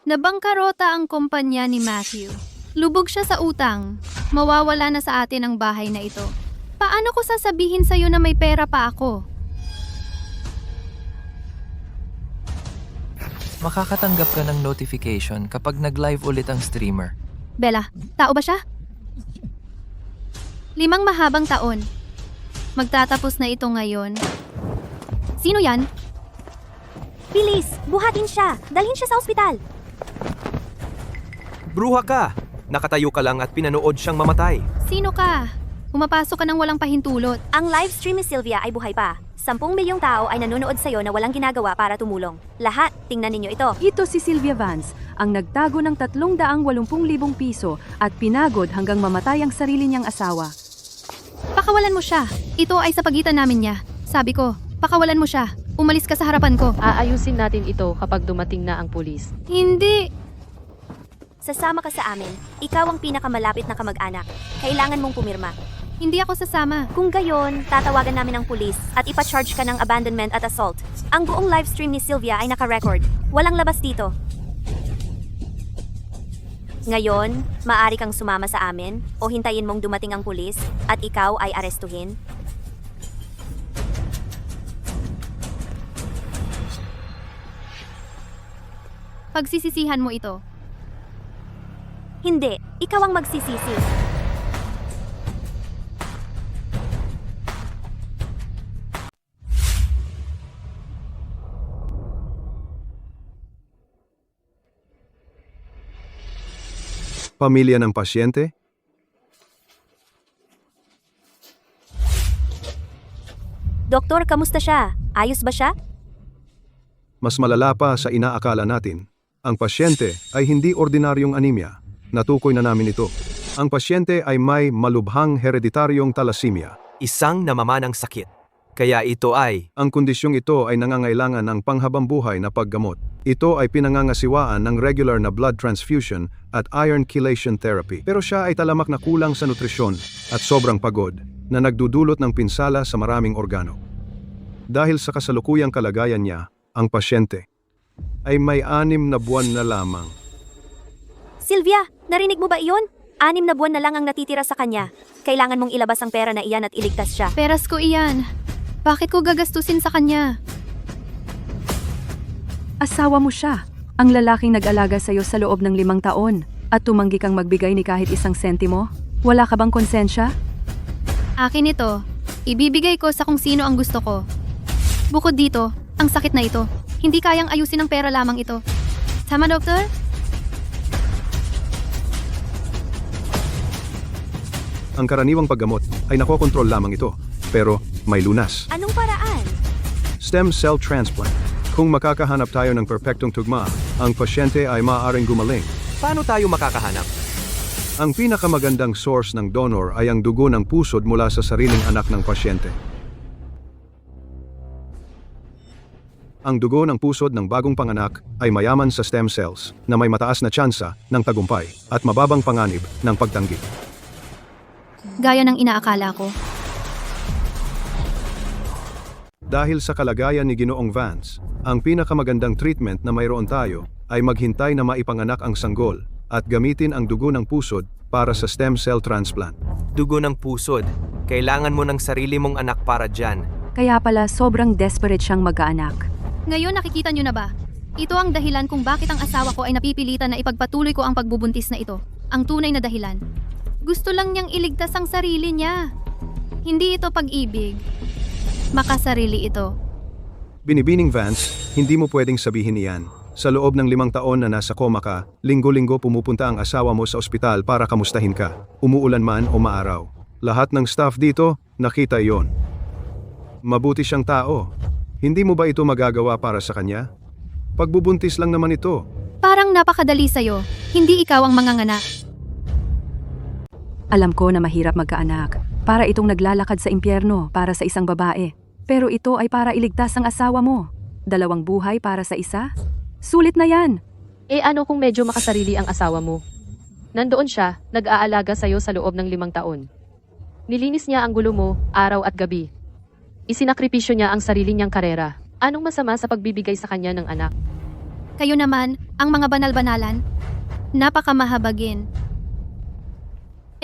Nabangkarota ang kumpanya ni Matthew. Lubog siya sa utang. Mawawala na sa atin ang bahay na ito. Paano ko sasabihin sa'yo na may pera pa ako? makakatanggap ka ng notification kapag nag-live ulit ang streamer. Bella, tao ba siya? 5 mahabang taon. Magtatapos na ito ngayon. Sino yan? Bilis! Buhatin siya! Dalhin siya sa ospital! Bruha ka! Nakatayo ka lang at pinanood siyang mamatay. Sino ka? Pumapasok ka ng walang pahintulot. Ang live stream ni Sylvia ay buhay pa. 10 milyong tao ay nanonood sa'yo na walang ginagawa para tumulong. Lahat, tingnan ninyo ito. Ito si Sylvia Vance, ang nagtago ng 380,000 piso at pinagod hanggang mamatay ang sarili niyang asawa. Pakawalan mo siya. Ito ay sa pagitan namin niya. Sabi ko, pakawalan mo siya. Umalis ka sa harapan ko. Aayusin natin ito kapag dumating na ang pulis. Hindi. Sasama ka sa amin. Ikaw ang pinakamalapit na kamag-anak. Kailangan mong pumirma. Hindi ako sasama. Kung gayon, tatawagan namin ang pulis at ipa-charge ka ng abandonment at assault. Ang buong live stream ni Sylvia ay naka-record. Walang labas dito. Ngayon, maaari kang sumama sa amin o hintayin mong dumating ang pulis at ikaw ay arestuhin. Pagsisisihan mo ito. Hindi, ikaw ang magsisisi. Pamilya ng pasyente? Doktor, kamusta siya? Ayos ba siya? Mas malala pa sa inaakala natin. Ang pasyente ay hindi ordinaryong anemia. Natukoy na namin ito. Ang pasyente ay may malubhang hereditaryong thalassemia. Isang namamanang sakit. Kaya ito ay Ang kondisyong ito ay nangangailangan ng panghabambuhay na paggamot. Ito ay pinangangasiwaan ng regular na blood transfusion at iron chelation therapy. Pero siya ay talamak na kulang sa nutrisyon at sobrang pagod na nagdudulot ng pinsala sa maraming organo. Dahil sa kasalukuyang kalagayan niya, ang pasyente ay may 6 na buwan na lamang. Sylvia, narinig mo ba iyon? 6 na buwan na lang ang natitira sa kanya. Kailangan mong ilabas ang pera na iyan at iligtas siya. Peras ko iyan. Bakit ko gagastusin sa kanya? Asawa mo siya. Ang lalaking nag-alaga sa'yo sa loob ng 5 taon at tumanggi kang magbigay ni kahit 1 sentimo? Wala ka bang konsensya? Akin ito. Ibibigay ko sa kung sino ang gusto ko. Bukod dito, ang sakit na ito. Hindi kayang ayusin ng pera lamang ito. Tama, doktor? Ang karaniwang paggamot ay nakokontrol lamang ito, pero may lunas. Anong paraan? Stem cell transplant. Kung makakahanap tayo ng perpektong tugma, ang pasyente ay maaaring gumaling. paano tayo makakahanap? Ang pinakamagandang source ng donor ay ang dugo ng pusod mula sa sariling anak ng pasyente. Ang dugo ng pusod ng bagong panganak ay mayaman sa stem cells na may mataas na tsansa ng tagumpay at mababang panganib ng pagtanggi. Gaya ng inaakala ko. Dahil sa kalagayan ni Ginoong Vance, ang pinakamagandang treatment na mayroon tayo ay maghintay na maipanganak ang sanggol at gamitin ang dugo ng pusod para sa stem cell transplant. Dugo ng pusod. Kailangan mo ng sarili mong anak para dyan. Kaya pala sobrang desperate siyang magkaanak. Ngayon nakikita nyo na ba? Ito ang dahilan kung bakit ang asawa ko ay napipilitan na ipagpatuloy ko ang pagbubuntis na ito. Ang tunay na dahilan. Gusto lang niyang iligtas ang sarili niya. Hindi ito pag-ibig. Makasarili ito. Binibining Vance, hindi mo pwedeng sabihin iyan. Sa loob ng 5 taon na nasa koma ka, linggo-linggo pumupunta ang asawa mo sa ospital para kamustahin ka, umuulan man o maaraw. Lahat ng staff dito, nakita iyon. Mabuti siyang tao. Hindi mo ba ito magagawa para sa kanya? Pagbubuntis lang naman ito. Parang napakadali sa'yo. Hindi ikaw ang manganganak. Alam ko na mahirap magkaanak. Para itong naglalakad sa impyerno para sa isang babae. Pero ito ay para iligtas ang asawa mo. 2 buhay para sa isa? Sulit na yan! Ano kung medyo makasarili ang asawa mo? Nandoon siya, nag-aalaga sa'yo sa loob ng 5 taon. Nilinis niya ang gulo mo, araw at gabi. Isinakripisyo niya ang sarili niyang karera. Anong masama sa pagbibigay sa kanya ng anak? Kayo naman, ang mga banal-banalan, napakamahabagin.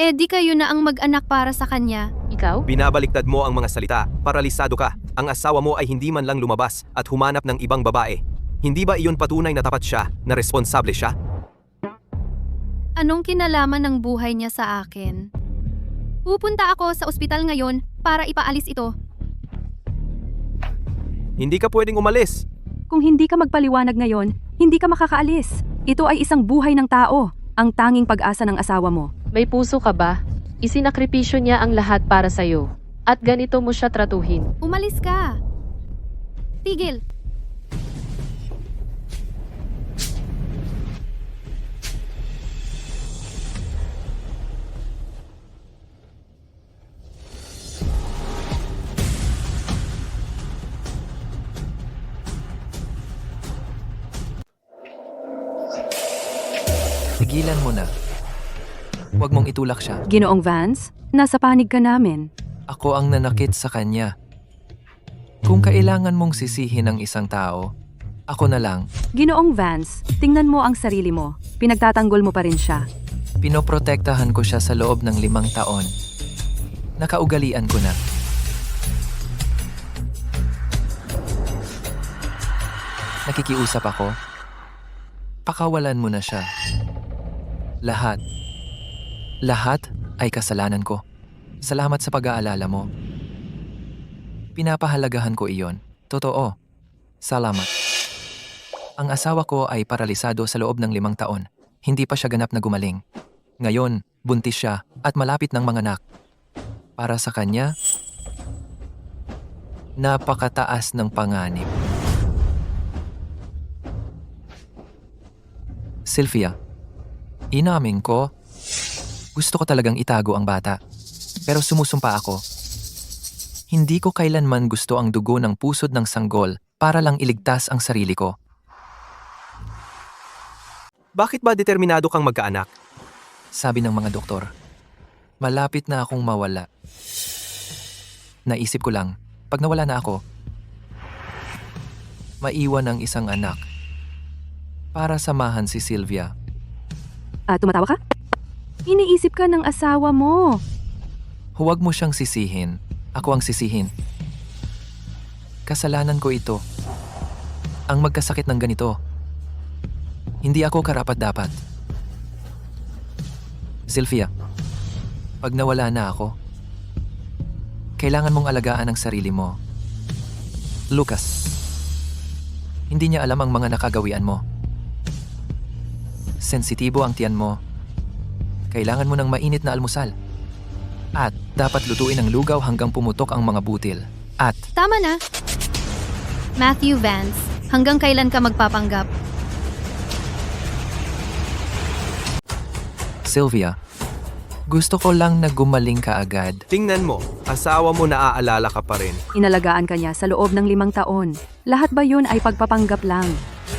Di kayo na ang mag-anak para sa kanya. Ikaw? Binabaliktad mo ang mga salita. Paralisado ka. Ang asawa mo ay hindi man lang lumabas at humanap ng ibang babae. Hindi ba iyon patunay na tapat siya, na responsable siya? Anong kinalaman ng buhay niya sa akin? Pupunta ako sa ospital ngayon para ipaalis ito. Hindi ka pwedeng umalis. Kung hindi ka magpaliwanag ngayon, hindi ka makakaalis. Ito ay isang buhay ng tao, ang tanging pag-asa ng asawa mo. May puso ka ba? Isinakripisyo niya ang lahat para sa'yo. At ganito mo siya tratuhin. Umalis ka! Tigil! Tigilan mo na. Huwag mong itulak siya. Ginoong Vance, nasa panig ka namin. Ako ang nanakit sa kanya. Kung kailangan mong sisihin ang isang tao, ako na lang. Ginoong Vance, tingnan mo ang sarili mo. Pinagtatanggol mo pa rin siya. Pinoprotektahan ko siya sa loob ng 5 taon. Nakaugalian ko na. Nakikiusap ako. Pakawalan mo na siya. Lahat ay kasalanan ko. Salamat sa pag-aalala mo. Pinapahalagahan ko iyon. Totoo. Salamat. Ang asawa ko ay paralisado sa loob ng 5 taon. Hindi pa siya ganap na gumaling. Ngayon, buntis siya at malapit ng manganak. Para sa kanya, napakataas ng panganib. Sylvia, Inamin ko, gusto ko talagang itago ang bata. Pero sumusumpa ako. Hindi ko kailanman gusto ang dugo ng pusod ng sanggol para lang iligtas ang sarili ko. Bakit ba determinado kang magkaanak? Sabi ng mga doktor, malapit na akong mawala. Naisip ko lang, pag nawala na ako, maiwan ang isang anak para samahan si Sylvia. Tumatawa ka? Iniisip ka ng asawa mo. Huwag mo siyang sisihin. Ako ang sisihin. Kasalanan ko ito. Ang magkasakit ng ganito. Hindi ako karapat-dapat. Sylvia, pag nawala na ako, kailangan mong alagaan ang sarili mo. Lucas, hindi niya alam ang mga nakagawian mo. Sensitibo ang tiyan mo. Kailangan mo ng mainit na almusal. At dapat lutuin ang lugaw hanggang pumutok ang mga butil. At Tama na. Matthew Vance, hanggang kailan ka magpapanggap? Sylvia, gusto ko lang na gumaling ka agad. Tingnan mo, asawa mo naaalala ka pa rin. Inalagaan ka niya sa loob ng 5 taon. Lahat ba yun ay pagpapanggap lang?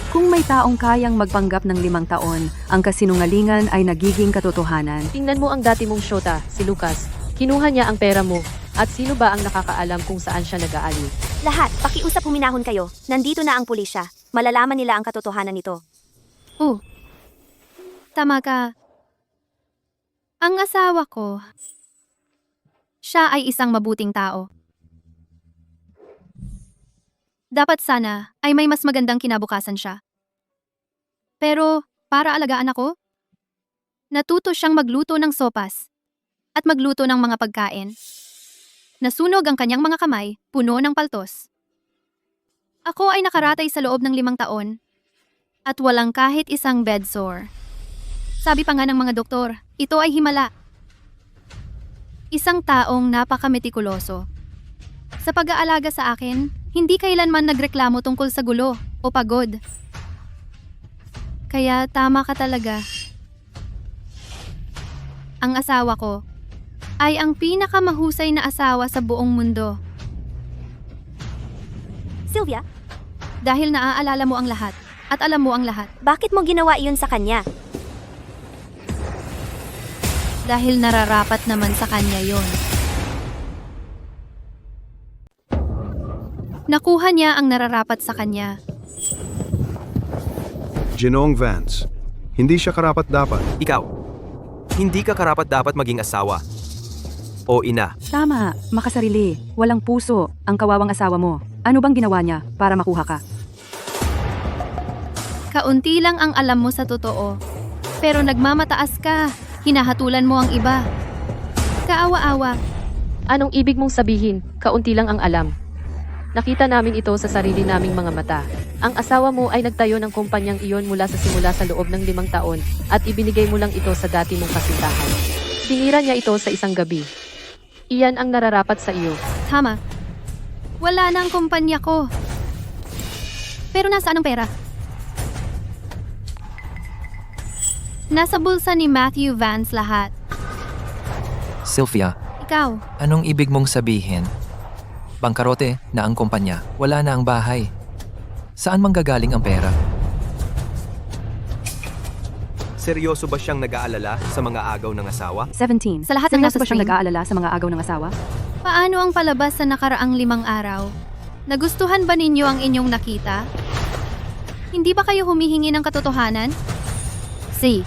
Kung may taong kayang magpanggap ng 5 taon, ang kasinungalingan ay nagiging katotohanan. Tingnan mo ang dati mong syota, si Lucas. Kinuha niya ang pera mo. At sino ba ang nakakaalam kung saan siya nag-aali? Lahat, pakiusap huminahon kayo. Nandito na ang pulisya. Malalaman nila ang katotohanan nito. Oh, tama ka. Ang asawa ko, siya ay isang mabuting tao. Dapat sana ay may mas magandang kinabukasan siya. Pero para alagaan ako, natuto siyang magluto ng sopas at magluto ng mga pagkain. Nasunog ang kanyang mga kamay, puno ng paltos. Ako ay nakaratay sa loob ng 5 taon at walang kahit isang bedsore. Sabi pa nga ng mga doktor, ito ay himala. Isang taong napakametikuloso. Sa pag-aalaga sa akin, hindi kailanman nagreklamo tungkol sa gulo o pagod. Kaya tama ka talaga. Ang asawa ko ay ang pinakamahusay na asawa sa buong mundo. Sylvia, Dahil naaalala mo ang lahat at alam mo ang lahat. bakit mo ginawa iyon sa kanya? Dahil nararapat naman sa kanya yon. Nakuha niya ang nararapat sa kanya. Ginong Vance, hindi siya karapat-dapat. Ikaw, hindi ka karapat-dapat maging asawa. O ina. Tama, makasarili, walang puso, ang kawawang asawa mo. Ano bang ginawa niya para makuha ka? Kaunti lang ang alam mo sa totoo. Pero nagmamataas ka. Hinahatulan mo ang iba. Kaawa-awa. Anong ibig mong sabihin? Kaunti lang ang alam. Nakita namin ito sa sarili naming mga mata. Ang asawa mo ay nagtayo ng kumpanyang iyon mula sa simula sa loob ng 5 taon at ibinigay mo lang ito sa dati mong kasintahan. Sinira niya ito sa isang gabi. Iyan ang nararapat sa iyo. Tama. Wala na ang kumpanya ko. Pero nasaan ang pera? Nasa bulsa ni Matthew Vance lahat. Sylvia, Ikaw, anong ibig mong sabihin? Bangkarote na ang kumpanya, wala na ang bahay. Saan manggagaling ang pera? Seryoso ba siyang nag-aalala sa mga agaw ng asawa? 17. Sa lahat ng Seryoso nasa ba siyang screen? nag-aalala sa mga agaw ng asawa? paano ang palabas sa nakaraang 5 araw? Nagustuhan ba ninyo ang inyong nakita? Hindi ba kayo humihingi ng katotohanan? Si.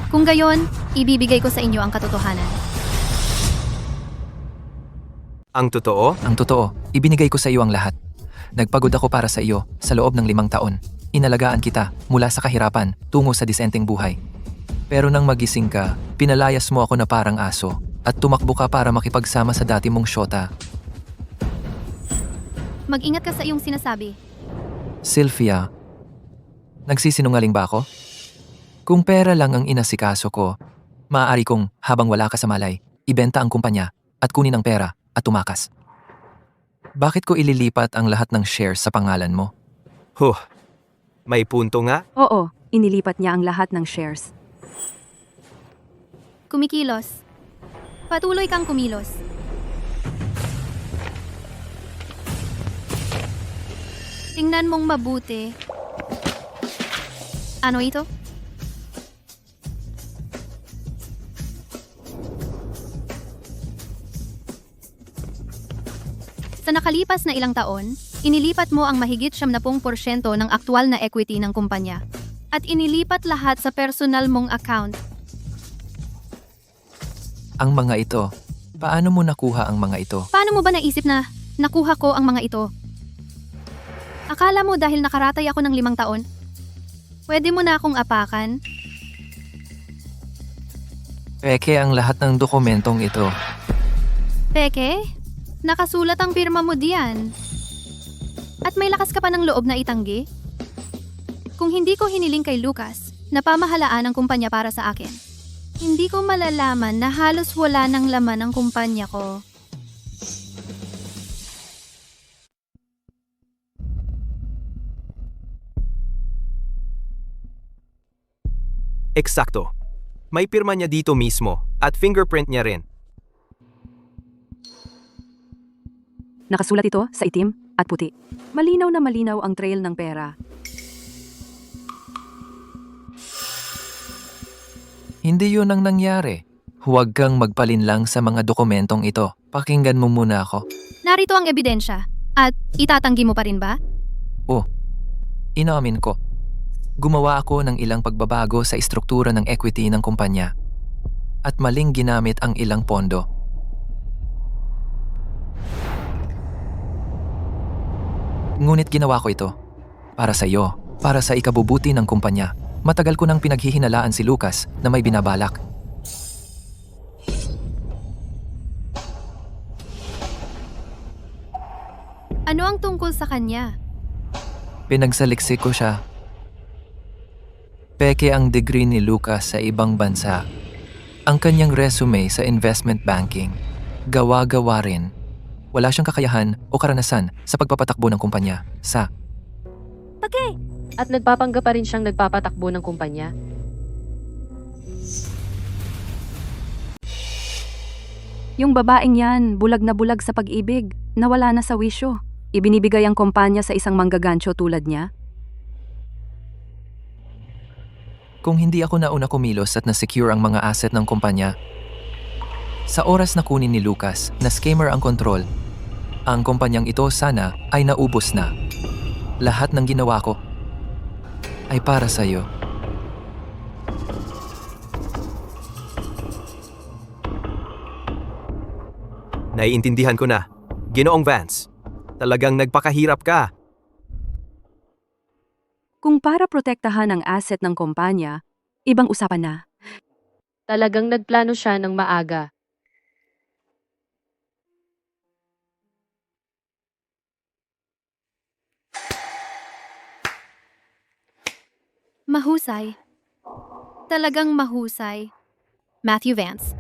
Kung gayon, ibibigay ko sa inyo ang katotohanan. Ang totoo? Ang totoo, ibinigay ko sa iyo ang lahat. Nagpagod ako para sa iyo sa loob ng 5 taon. Inalagaan kita mula sa kahirapan tungo sa disenteng buhay. Pero nang magising ka, pinalayas mo ako na parang aso at tumakbo ka para makipagsama sa dati mong syota. Mag-ingat ka sa iyong sinasabi. Sylvia, nagsisinungaling ba ako? Kung pera lang ang inasikaso ko, maaari kong habang wala ka sa malay, ibenta ang kumpanya at kunin ang pera at tumakas. Bakit ko ililipat ang lahat ng shares sa pangalan mo? Huh, may punto nga. Oo, inilipat niya ang lahat ng shares. Kumikilos. Patuloy kang kumilos. Tingnan mong mabuti. Ano ito? Sa nakalipas na ilang taon, inilipat mo ang mahigit 70% ng aktual na equity ng kumpanya at inilipat lahat sa personal mong account. Ang mga ito, paano mo nakuha ang mga ito? Paano mo ba naisip na nakuha ko ang mga ito? Akala mo dahil nakaratay ako ng 5 taon? Pwede mo na akong apakan? Peke ang lahat ng dokumentong ito. Peke? Nakasulat ang pirma mo diyan. At may lakas ka pa ng loob na itanggi? Kung hindi ko hiniling kay Lucas na pamahalaan ang kumpanya para sa akin, hindi ko malalaman na halos wala ng laman ang kumpanya ko. Eksakto. May pirma niya dito mismo at fingerprint niya rin. Nakasulat ito sa itim at puti. Malinaw na malinaw ang trail ng pera. Hindi yun ang nangyari. Huwag kang magpalinlang sa mga dokumentong ito. Pakinggan mo muna ako. Narito ang ebidensya. At itatanggi mo pa rin ba? Oh, inamin ko. Gumawa ako ng ilang pagbabago sa istruktura ng equity ng kumpanya. At maling ginamit ang ilang pondo. Ngunit ginawa ko ito. Para sa iyo. Para sa ikabubuti ng kumpanya. Matagal ko nang pinaghihinalaan si Lucas na may binabalak. Ano ang tungkol sa kanya? Pinagsaliksik ko siya. Peke ang degree ni Lucas sa ibang bansa. Ang kanyang resume sa investment banking. Gawa-gawa rin. Wala siyang kakayahan o karanasan sa pagpapatakbo ng kumpanya. Pake! At nagpapanggap pa rin siyang nagpapatakbo ng kumpanya. Yung babaeng yan, bulag na bulag sa pag-ibig, nawala na sa wisyo. Ibinibigay ang kumpanya sa isang manggagancho tulad niya. Kung hindi ako nauna kumilos at na-secure ang mga asset ng kumpanya, sa oras na kunin ni Lucas na scammer ang kontrol, ang kumpanyang ito sana ay naubos na. Lahat ng ginawa ko ay para sa iyo. Naiintindihan ko na. Ginoong Vance, talagang nagpakahirap ka. Kung para protektahan ang asset ng kumpanya, ibang usapan na. Talagang nagplano siya ng maaga. Mahusay. Talagang mahusay. Matthew Vance.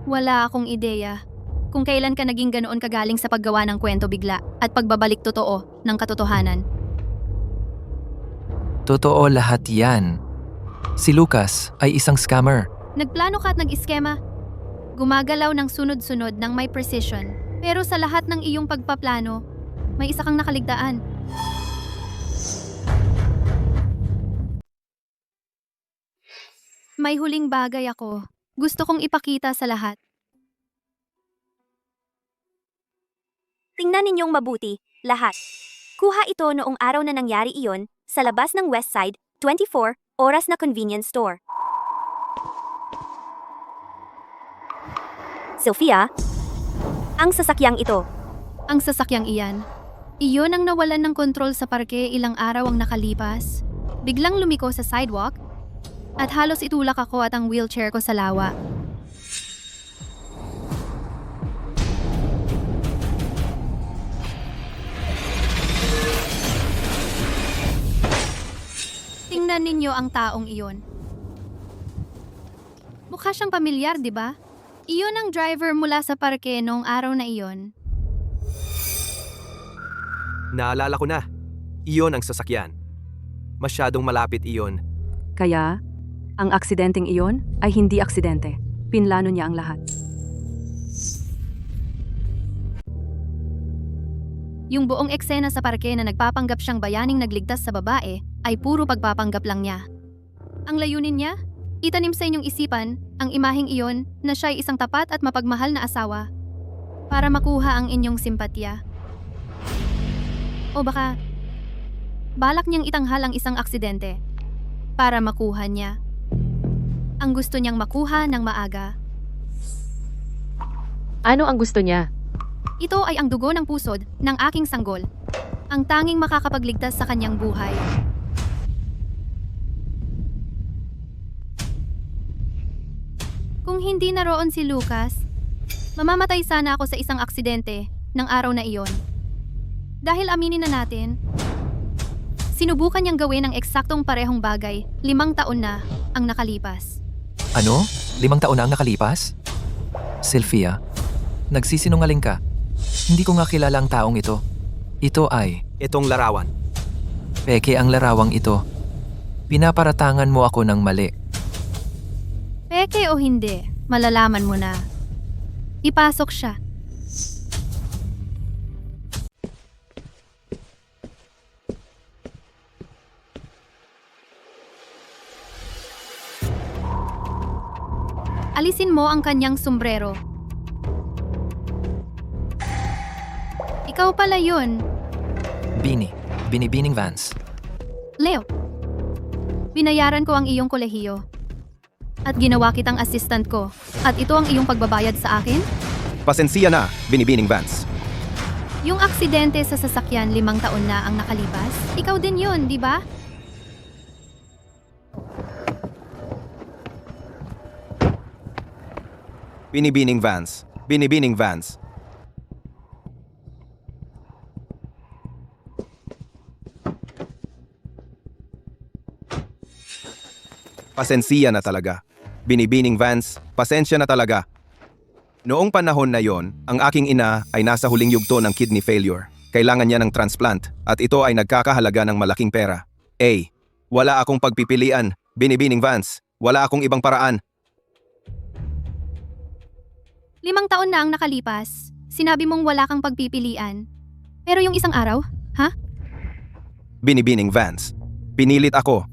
Wala akong ideya kung kailan ka naging ganoon kagaling sa paggawa ng kwento bigla at pagbabalik totoo ng katotohanan. Totoo lahat yan. Si Lucas ay isang scammer. Nagplano ka at nag-iskema. Gumagalaw ng sunod-sunod ng may precision. Pero sa lahat ng iyong pagpaplano, may isa kang nakaligtaan. May huling bagay ako. Gusto kong ipakita sa lahat. Tingnan ninyong mabuti, lahat. Kuha ito noong araw na nangyari iyon, sa labas ng Westside, 24 oras na convenience store. Sophia, ang sasakyang ito. Ang sasakyang iyan. Iyon ang nawalan ng kontrol sa parke ilang araw ang nakalipas. Biglang lumiko sa sidewalk at halos itulak ako at ang wheelchair ko sa lawa. Tingnan ninyo ang taong iyon. Mukha siyang pamilyar, di ba? Iyon ang driver mula sa parke noong araw na iyon. Naalala ko na. Iyon ang sasakyan. Masyadong malapit iyon. Kaya, ang aksidenteng iyon ay hindi aksidente. Pinlano niya ang lahat. Yung buong eksena sa parke na nagpapanggap siyang bayaning nagligtas sa babae ay puro pagpapanggap lang niya. Ang layunin niya? Itanim sa inyong isipan ang imaheng iyon na siya ay isang tapat at mapagmahal na asawa para makuha ang inyong simpatya. O baka, balak niyang itanghal ang isang aksidente para makuha niya ang gusto niyang makuha ng maaga. Ano ang gusto niya? Ito ay ang dugo ng pusod ng aking sanggol, ang tanging makakapagligtas sa kanyang buhay. Kung hindi naroon si Lucas, mamamatay sana ako sa isang aksidente ng araw na iyon. Dahil aminin na natin, sinubukan niyang gawin ang eksaktong parehong bagay 5 taon na ang nakalipas. Ano? 5 taon na ang nakalipas? Sylvia, nagsisinungaling ka. Hindi ko nga kilala ang taong ito. Ito ay Itong larawan. peke ang larawang ito. Pinaparatangan mo ako ng mali. Peke o hindi, malalaman mo na. Ipasok siya. Alisin mo ang kanyang sombrero. Ikaw pala yun, Binibining Vance. Leo. Binayaran ko ang iyong kolehiyo. At ginawa kitang assistant ko. At ito ang iyong pagbabayad sa akin? Pasensiya na, Binibining Vance. Yung aksidente sa sasakyan 5 taon na ang nakalipas, ikaw din yun, di ba? Binibining Vance. Binibining Vance. Pasensiya na talaga. Binibining Vance, pasensya na talaga. Noong panahon na yon, ang aking ina ay nasa huling yugto ng kidney failure. Kailangan niya ng transplant at ito ay nagkakahalaga ng malaking pera. Wala akong pagpipilian. Binibining Vance, wala akong ibang paraan. 5 taon na ang nakalipas. Sinabi mong wala kang pagpipilian. Pero yung isang araw, ha? Binibining Vance. Pinilit ako.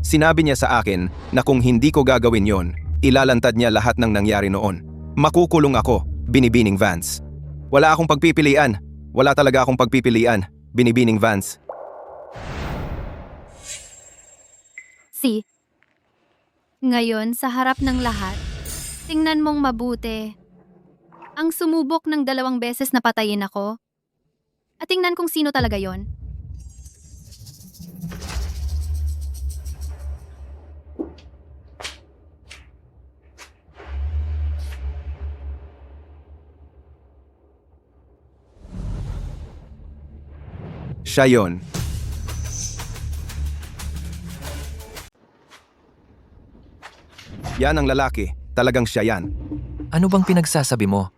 Sinabi niya sa akin na kung hindi ko gagawin yon, ilalantad niya lahat ng nangyari noon. Makukulong ako, Binibining Vance. Wala akong pagpipilian. Wala talaga akong pagpipilian, Binibining Vance. Ngayon, sa harap ng lahat, tingnan mong mabuti. Ang sumubok ng 2 beses na patayin ako. At tingnan kung sino talaga yon. Siya yon. Yan ang lalaki. Talagang siya yan. Ano bang pinagsasabi mo?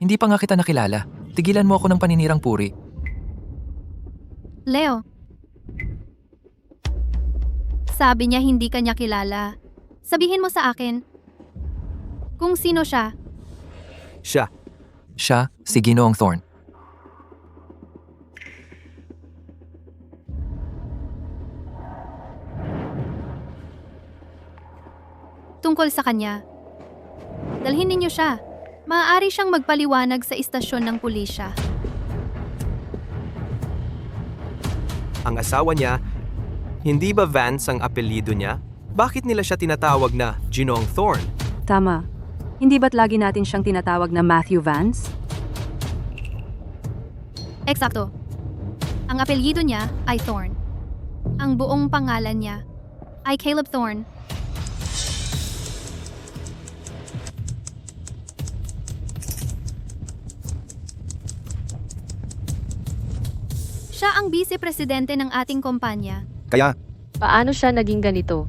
Hindi pa nga kita nakilala. Tigilan mo ako ng paninirang puri. Leo. Sabi niya hindi kanya kilala. Sabihin mo sa akin kung sino siya. Siya, si Ginoong Thorne. Tungkol sa kanya. Dalhin ninyo siya. Maaari siyang magpaliwanag sa istasyon ng pulisya. Ang asawa niya, hindi ba Vance ang apelyido niya? Bakit nila siya tinatawag na Ginoong Thorne? Tama. Hindi ba't lagi natin siyang tinatawag na Matthew Vance? Eksakto. Ang apelyido niya ay Thorne. Ang buong pangalan niya ay Caleb Thorne. Siya ang vice-presidente ng ating kumpanya. Kaya, Paano siya naging ganito?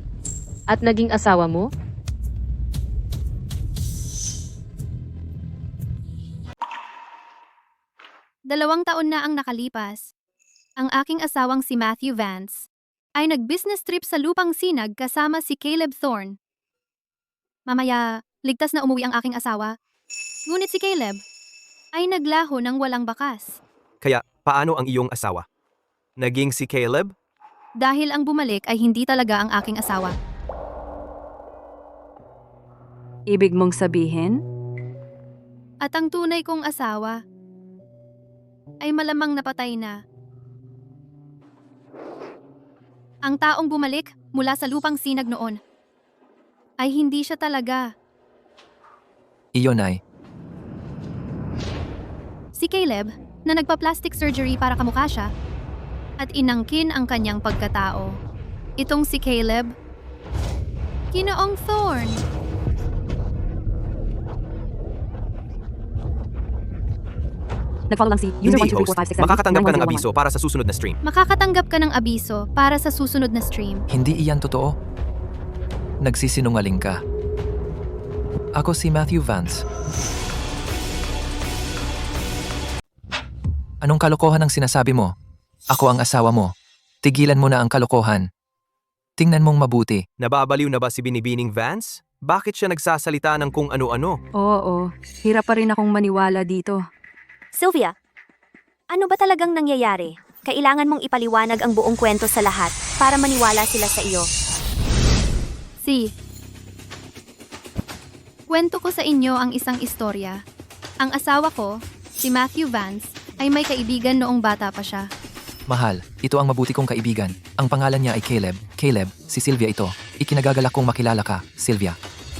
At naging asawa mo? Dalawang taon na ang nakalipas. Ang aking asawang si Matthew Vance ay nag-business trip sa Lupang Sinag kasama si Caleb Thorne. Mamaya, ligtas na umuwi ang aking asawa. Ngunit si Caleb ay naglaho ng walang bakas. Kaya, paano ang iyong asawa? Naging si Caleb? Dahil ang bumalik ay hindi talaga ang aking asawa. Ibig mong sabihin? At ang tunay kong asawa ay malamang napatay na. Ang taong bumalik mula sa lupang sinag noon ay hindi siya talaga. Iyon ay, Si Caleb na nagpa-plastic surgery para kamukha siya at inangkin ang kanyang pagkatao. Itong si Caleb, Ginoong Thorn. Nag-follow lang si user Hindi, 1, 2, 3, host. 4, 5, 6, 7, Makakatanggap ka ng 9, 1, 0, 1. abiso para sa susunod na stream. Makakatanggap ka ng abiso para sa susunod na stream. hindi iyan totoo. Nagsisinungaling ka. Ako si Matthew Vance. Anong kalokohan ang sinasabi mo? Ako ang asawa mo. Tigilan mo na ang kalokohan. Tingnan mong mabuti. Nababaliw na ba si Binibining Vance? Bakit siya nagsasalita ng kung ano-ano? Oo, hirap pa rin akong maniwala dito. Sylvia, ano ba talagang nangyayari? Kailangan mong ipaliwanag ang buong kwento sa lahat para maniwala sila sa iyo. Kwento ko sa inyo ang isang istorya. Ang asawa ko, si Matthew Vance, ay may kaibigan noong bata pa siya. Mahal, ito ang mabuti kong kaibigan. Ang pangalan niya ay Caleb. Caleb, si Sylvia ito. Ikinagagalak kong makilala ka, Sylvia.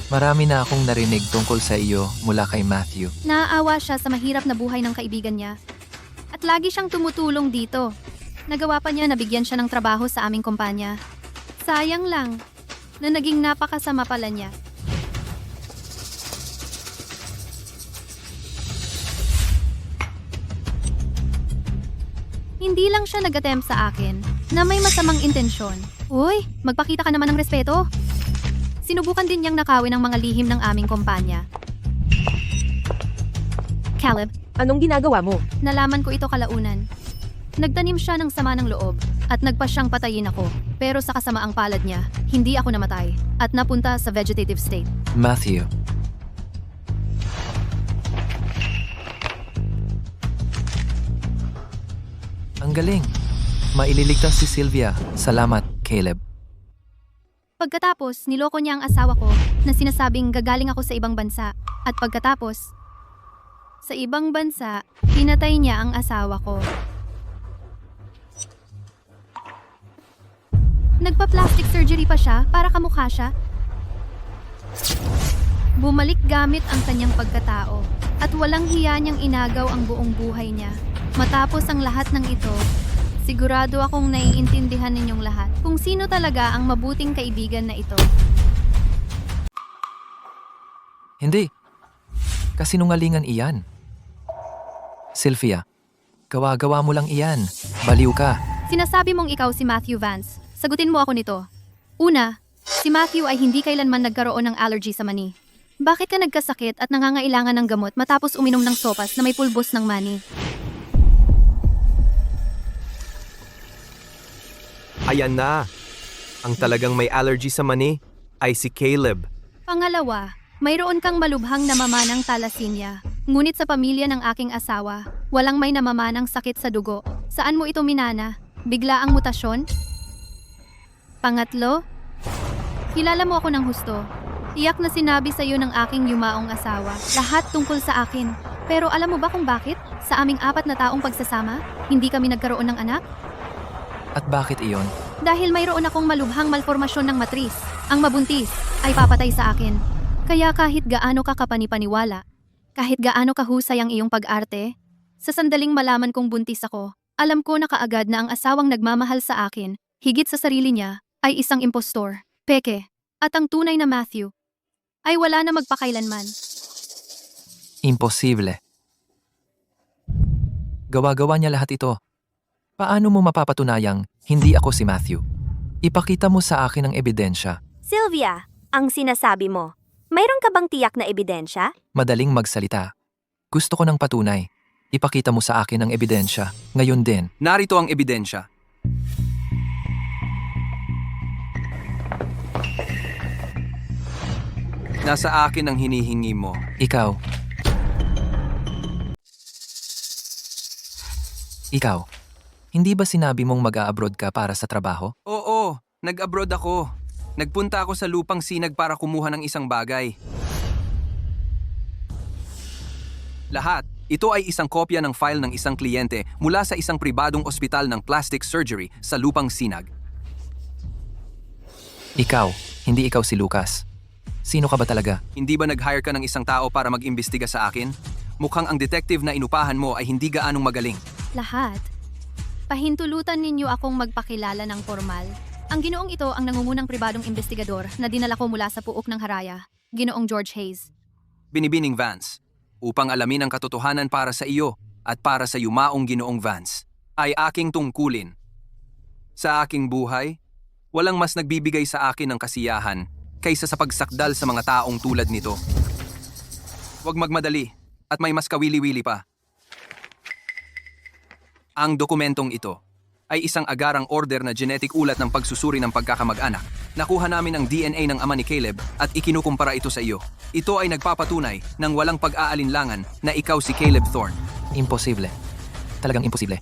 Marami na akong narinig tungkol sa iyo mula kay Matthew. Naaawa siya sa mahirap na buhay ng kaibigan niya. At lagi siyang tumutulong dito. Nagawa pa niya na bigyan siya ng trabaho sa aming kumpanya. Sayang lang na naging napakasama pala niya. Hindi lang siya nag-attempt sa akin na may masamang intensyon. Uy, magpakita ka naman ng respeto. Sinubukan din niyang nakawin ang mga lihim ng aming kumpanya. Caleb, Anong ginagawa mo? nalaman ko ito kalaunan. Nagtanim siya ng sama ng loob at nagpa siyang patayin ako. Pero sa kasamaang palad niya, hindi ako namatay at napunta sa vegetative state. Matthew. Ang galing. Maililigtas si Sylvia. Salamat, Caleb. Pagkatapos, niloko niya ang asawa ko na sinasabing gagaling ako sa ibang bansa. At pagkatapos, sa ibang bansa, pinatay niya ang asawa ko. Nagpa-plastic surgery pa siya para kamukha siya. Bumalik gamit ang kanyang pagkatao at walang hiya niyang inagaw ang buong buhay niya. Matapos ang lahat ng ito, sigurado akong naiintindihan ninyong lahat kung sino talaga ang mabuting kaibigan na ito. Hindi. Kasinungalingan iyan. Sylvia, gawa-gawa mo lang iyan. Baliw ka. Sinasabi mong ikaw si Matthew Vance. Sagutin mo ako nito. Una, si Matthew ay hindi kailanman nagkaroon ng allergy sa mani. Bakit ka nagkasakit at nangangailangan ng gamot matapos uminom ng sopas na may pulbos ng mani? Ayan na. Ang talagang may allergy sa mani ay si Caleb. Pangalawa, mayroon kang malubhang namamanang thalassemia. Ngunit sa pamilya ng aking asawa, walang may namamanang sakit sa dugo. Saan mo ito minana? Bigla ang mutasyon? Pangatlo, kilala mo ako ng husto. Tiyak na sinabi sa iyo ng aking yumaong asawa, lahat tungkol sa akin. Pero alam mo ba kung bakit? Sa aming 4 na taong pagsasama, hindi kami nagkaroon ng anak? At bakit iyon? Dahil mayroon akong malubhang malformasyon ng matris. Ang mabuntis ay papatay sa akin. Kaya kahit gaano ka kapanipaniwala, kahit gaano kahusay ang iyong pag-arte, sa sandaling malaman kong buntis ako, alam ko na kaagad na ang asawang nagmamahal sa akin, higit sa sarili niya, ay isang impostor, peke, at ang tunay na Matthew ay wala na magpakailanman. Imposible. Gawa-gawa niya lahat ito. Paano mo mapapatunayang hindi ako si Matthew? Ipakita mo sa akin ang ebidensya. Sylvia, ang sinasabi mo, mayroon ka bang tiyak na ebidensya? Madaling magsalita. Gusto ko ng patunay. Ipakita mo sa akin ang ebidensya. Ngayon din. Narito ang ebidensya. Nasa akin ang hinihingi mo. Ikaw. Hindi ba sinabi mong mag-a-abroad ka para sa trabaho? Oo, nag-abroad ako. Nagpunta ako sa lupang sinag para kumuha ng isang bagay. Lahat, ito ay isang kopya ng file ng isang kliyente mula sa isang pribadong ospital ng plastic surgery sa lupang sinag. Hindi ikaw si Lucas. Sino ka ba talaga? Hindi ba nag-hire ka ng isang tao para mag-imbestiga sa akin? Mukhang ang detective na inupahan mo ay hindi gaanong magaling. Lahat. Pahintulutan ninyo akong magpakilala ng formal. Ang ginoong ito ang nangungunang pribadong investigador na dinala ko mula sa puok ng Haraya, Ginoong George Hayes. Binibining Vance, upang alamin ang katotohanan para sa iyo at para sa yumaong Ginoong Vance, ay aking tungkulin. Sa aking buhay, walang mas nagbibigay sa akin ng kasiyahan kaysa sa pagsakdal sa mga taong tulad nito. Huwag magmadali at may mas kawili-wili pa. Ang dokumentong ito ay isang agarang order na genetic ulat ng pagsusuri ng pagkakamag-anak. Nakuha namin ang DNA ng ama ni Caleb at ikinukumpara ito sa iyo. Ito ay nagpapatunay ng walang pag-aalinlangan na ikaw si Caleb Thorne. Imposible. Talagang imposible.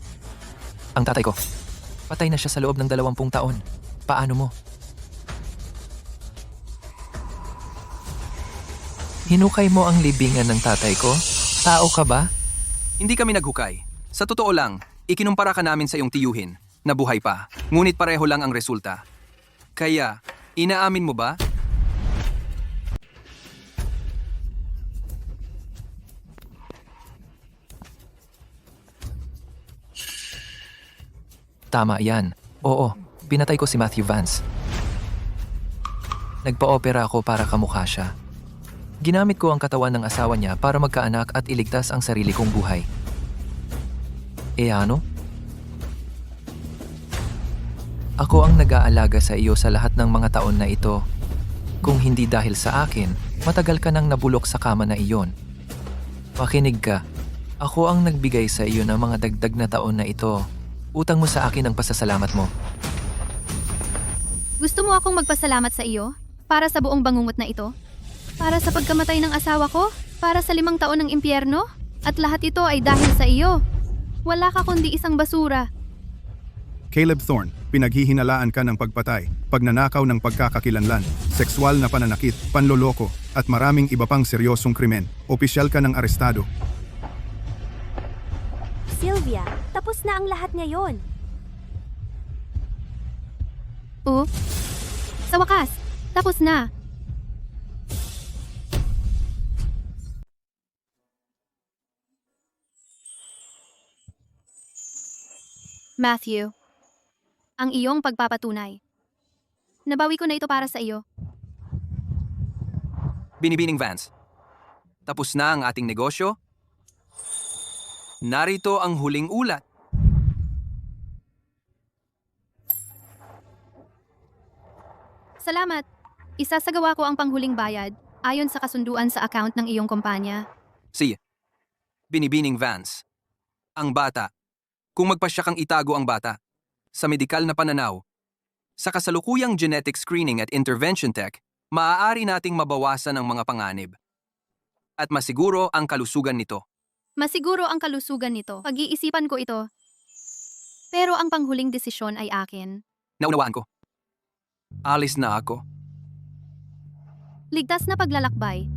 Ang tatay ko, patay na siya sa loob ng 20 taon. Paano mo? Hinukay mo ang libingan ng tatay ko? Tao ka ba? Hindi kami naghukay. Sa totoo lang, ikinumpara ka namin sa iyong tiyuhin na buhay pa. Ngunit pareho lang ang resulta. Kaya, inaamin mo ba? Tama yan. Oo, pinatay ko si Matthew Vance. Nagpa-opera ako para kamukha siya. Ginamit ko ang katawan ng asawa niya para magkaanak at iligtas ang sarili kong buhay. Ano? Ako ang nag-aalaga sa iyo sa lahat ng mga taon na ito. Kung hindi dahil sa akin, matagal ka nang nabulok sa kama na iyon. Makinig ka. Ako ang nagbigay sa iyo ng mga dagdag na taon na ito. Utang mo sa akin ang pasasalamat mo. Gusto mo akong magpasalamat sa iyo? Para sa buong bangungot na ito? Para sa pagkamatay ng asawa ko? Para sa 5 taon ng impyerno? At lahat ito ay dahil sa iyo. Wala ka kundi isang basura. Caleb Thorne, pinaghihinalaan ka ng pagpatay, pagnanakaw ng pagkakakilanlan, sexual na pananakit, panloloko, at maraming iba pang seryosong krimen. Opisyal ka ng arestado. Sylvia, tapos na ang lahat ngayon. Sa wakas, tapos na. Matthew, ang iyong pagpapatunay. Nabawi ko na ito para sa iyo. Binibining Vance, tapos na ang ating negosyo? Narito ang huling ulat. Salamat. Isasagawa ko ang panghuling bayad ayon sa kasunduan sa account ng iyong kumpanya. Si Binibining Vance, ang bata. Kung magpasya kang itago ang bata, sa medikal na pananaw, sa kasalukuyang genetic screening at intervention tech, maaari nating mabawasan ang mga panganib. At masiguro ang kalusugan nito. Masiguro ang kalusugan nito. Pag-iisipan ko ito. Pero ang panghuling desisyon ay akin. Naunawaan ko. Alis na ako. Ligtas na paglalakbay.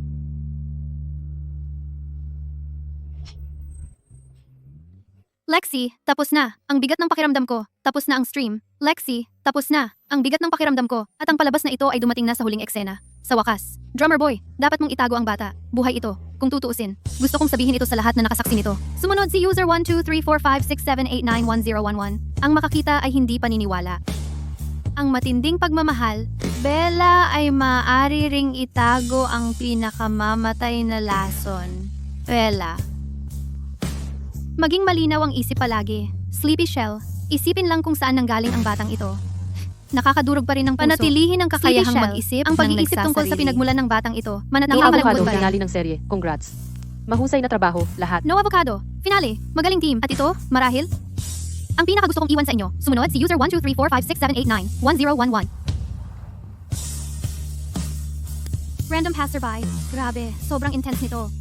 Lexi, tapos na. Ang bigat ng pakiramdam ko. Tapos na ang stream. Lexi, tapos na. Ang bigat ng pakiramdam ko. At ang palabas na ito ay dumating na sa huling eksena. Sa wakas. Drummer boy, dapat mong itago ang bata. Buhay ito. Kung tutuusin. Gusto kong sabihin ito sa lahat na nakasaksi nito. Sumunod si user 1234567891011. Ang makakita ay hindi paniniwala. Ang matinding pagmamahal, Bella ay maaari ring itago ang pinakamamatay na lason. Bella. Maging malinaw ang isip palagi. Sleepy Shell, isipin lang kung saan nanggaling ang batang ito. Nakakadurog pa rin ng puso. Panatilihin ang kakayahang mag-isip. Ang pag-iisip tungkol sa pinagmulan ng batang ito. Avocado, Nakakamalambot ba? finale ng serye. Congrats. Mahusay na trabaho, lahat. No Avocado. Finale. Magaling team. At ito, marahil, ang pinakagusto kong iwan sa inyo. Sumunod si user 1234567891011. Random passerby. Grabe, sobrang intense nito.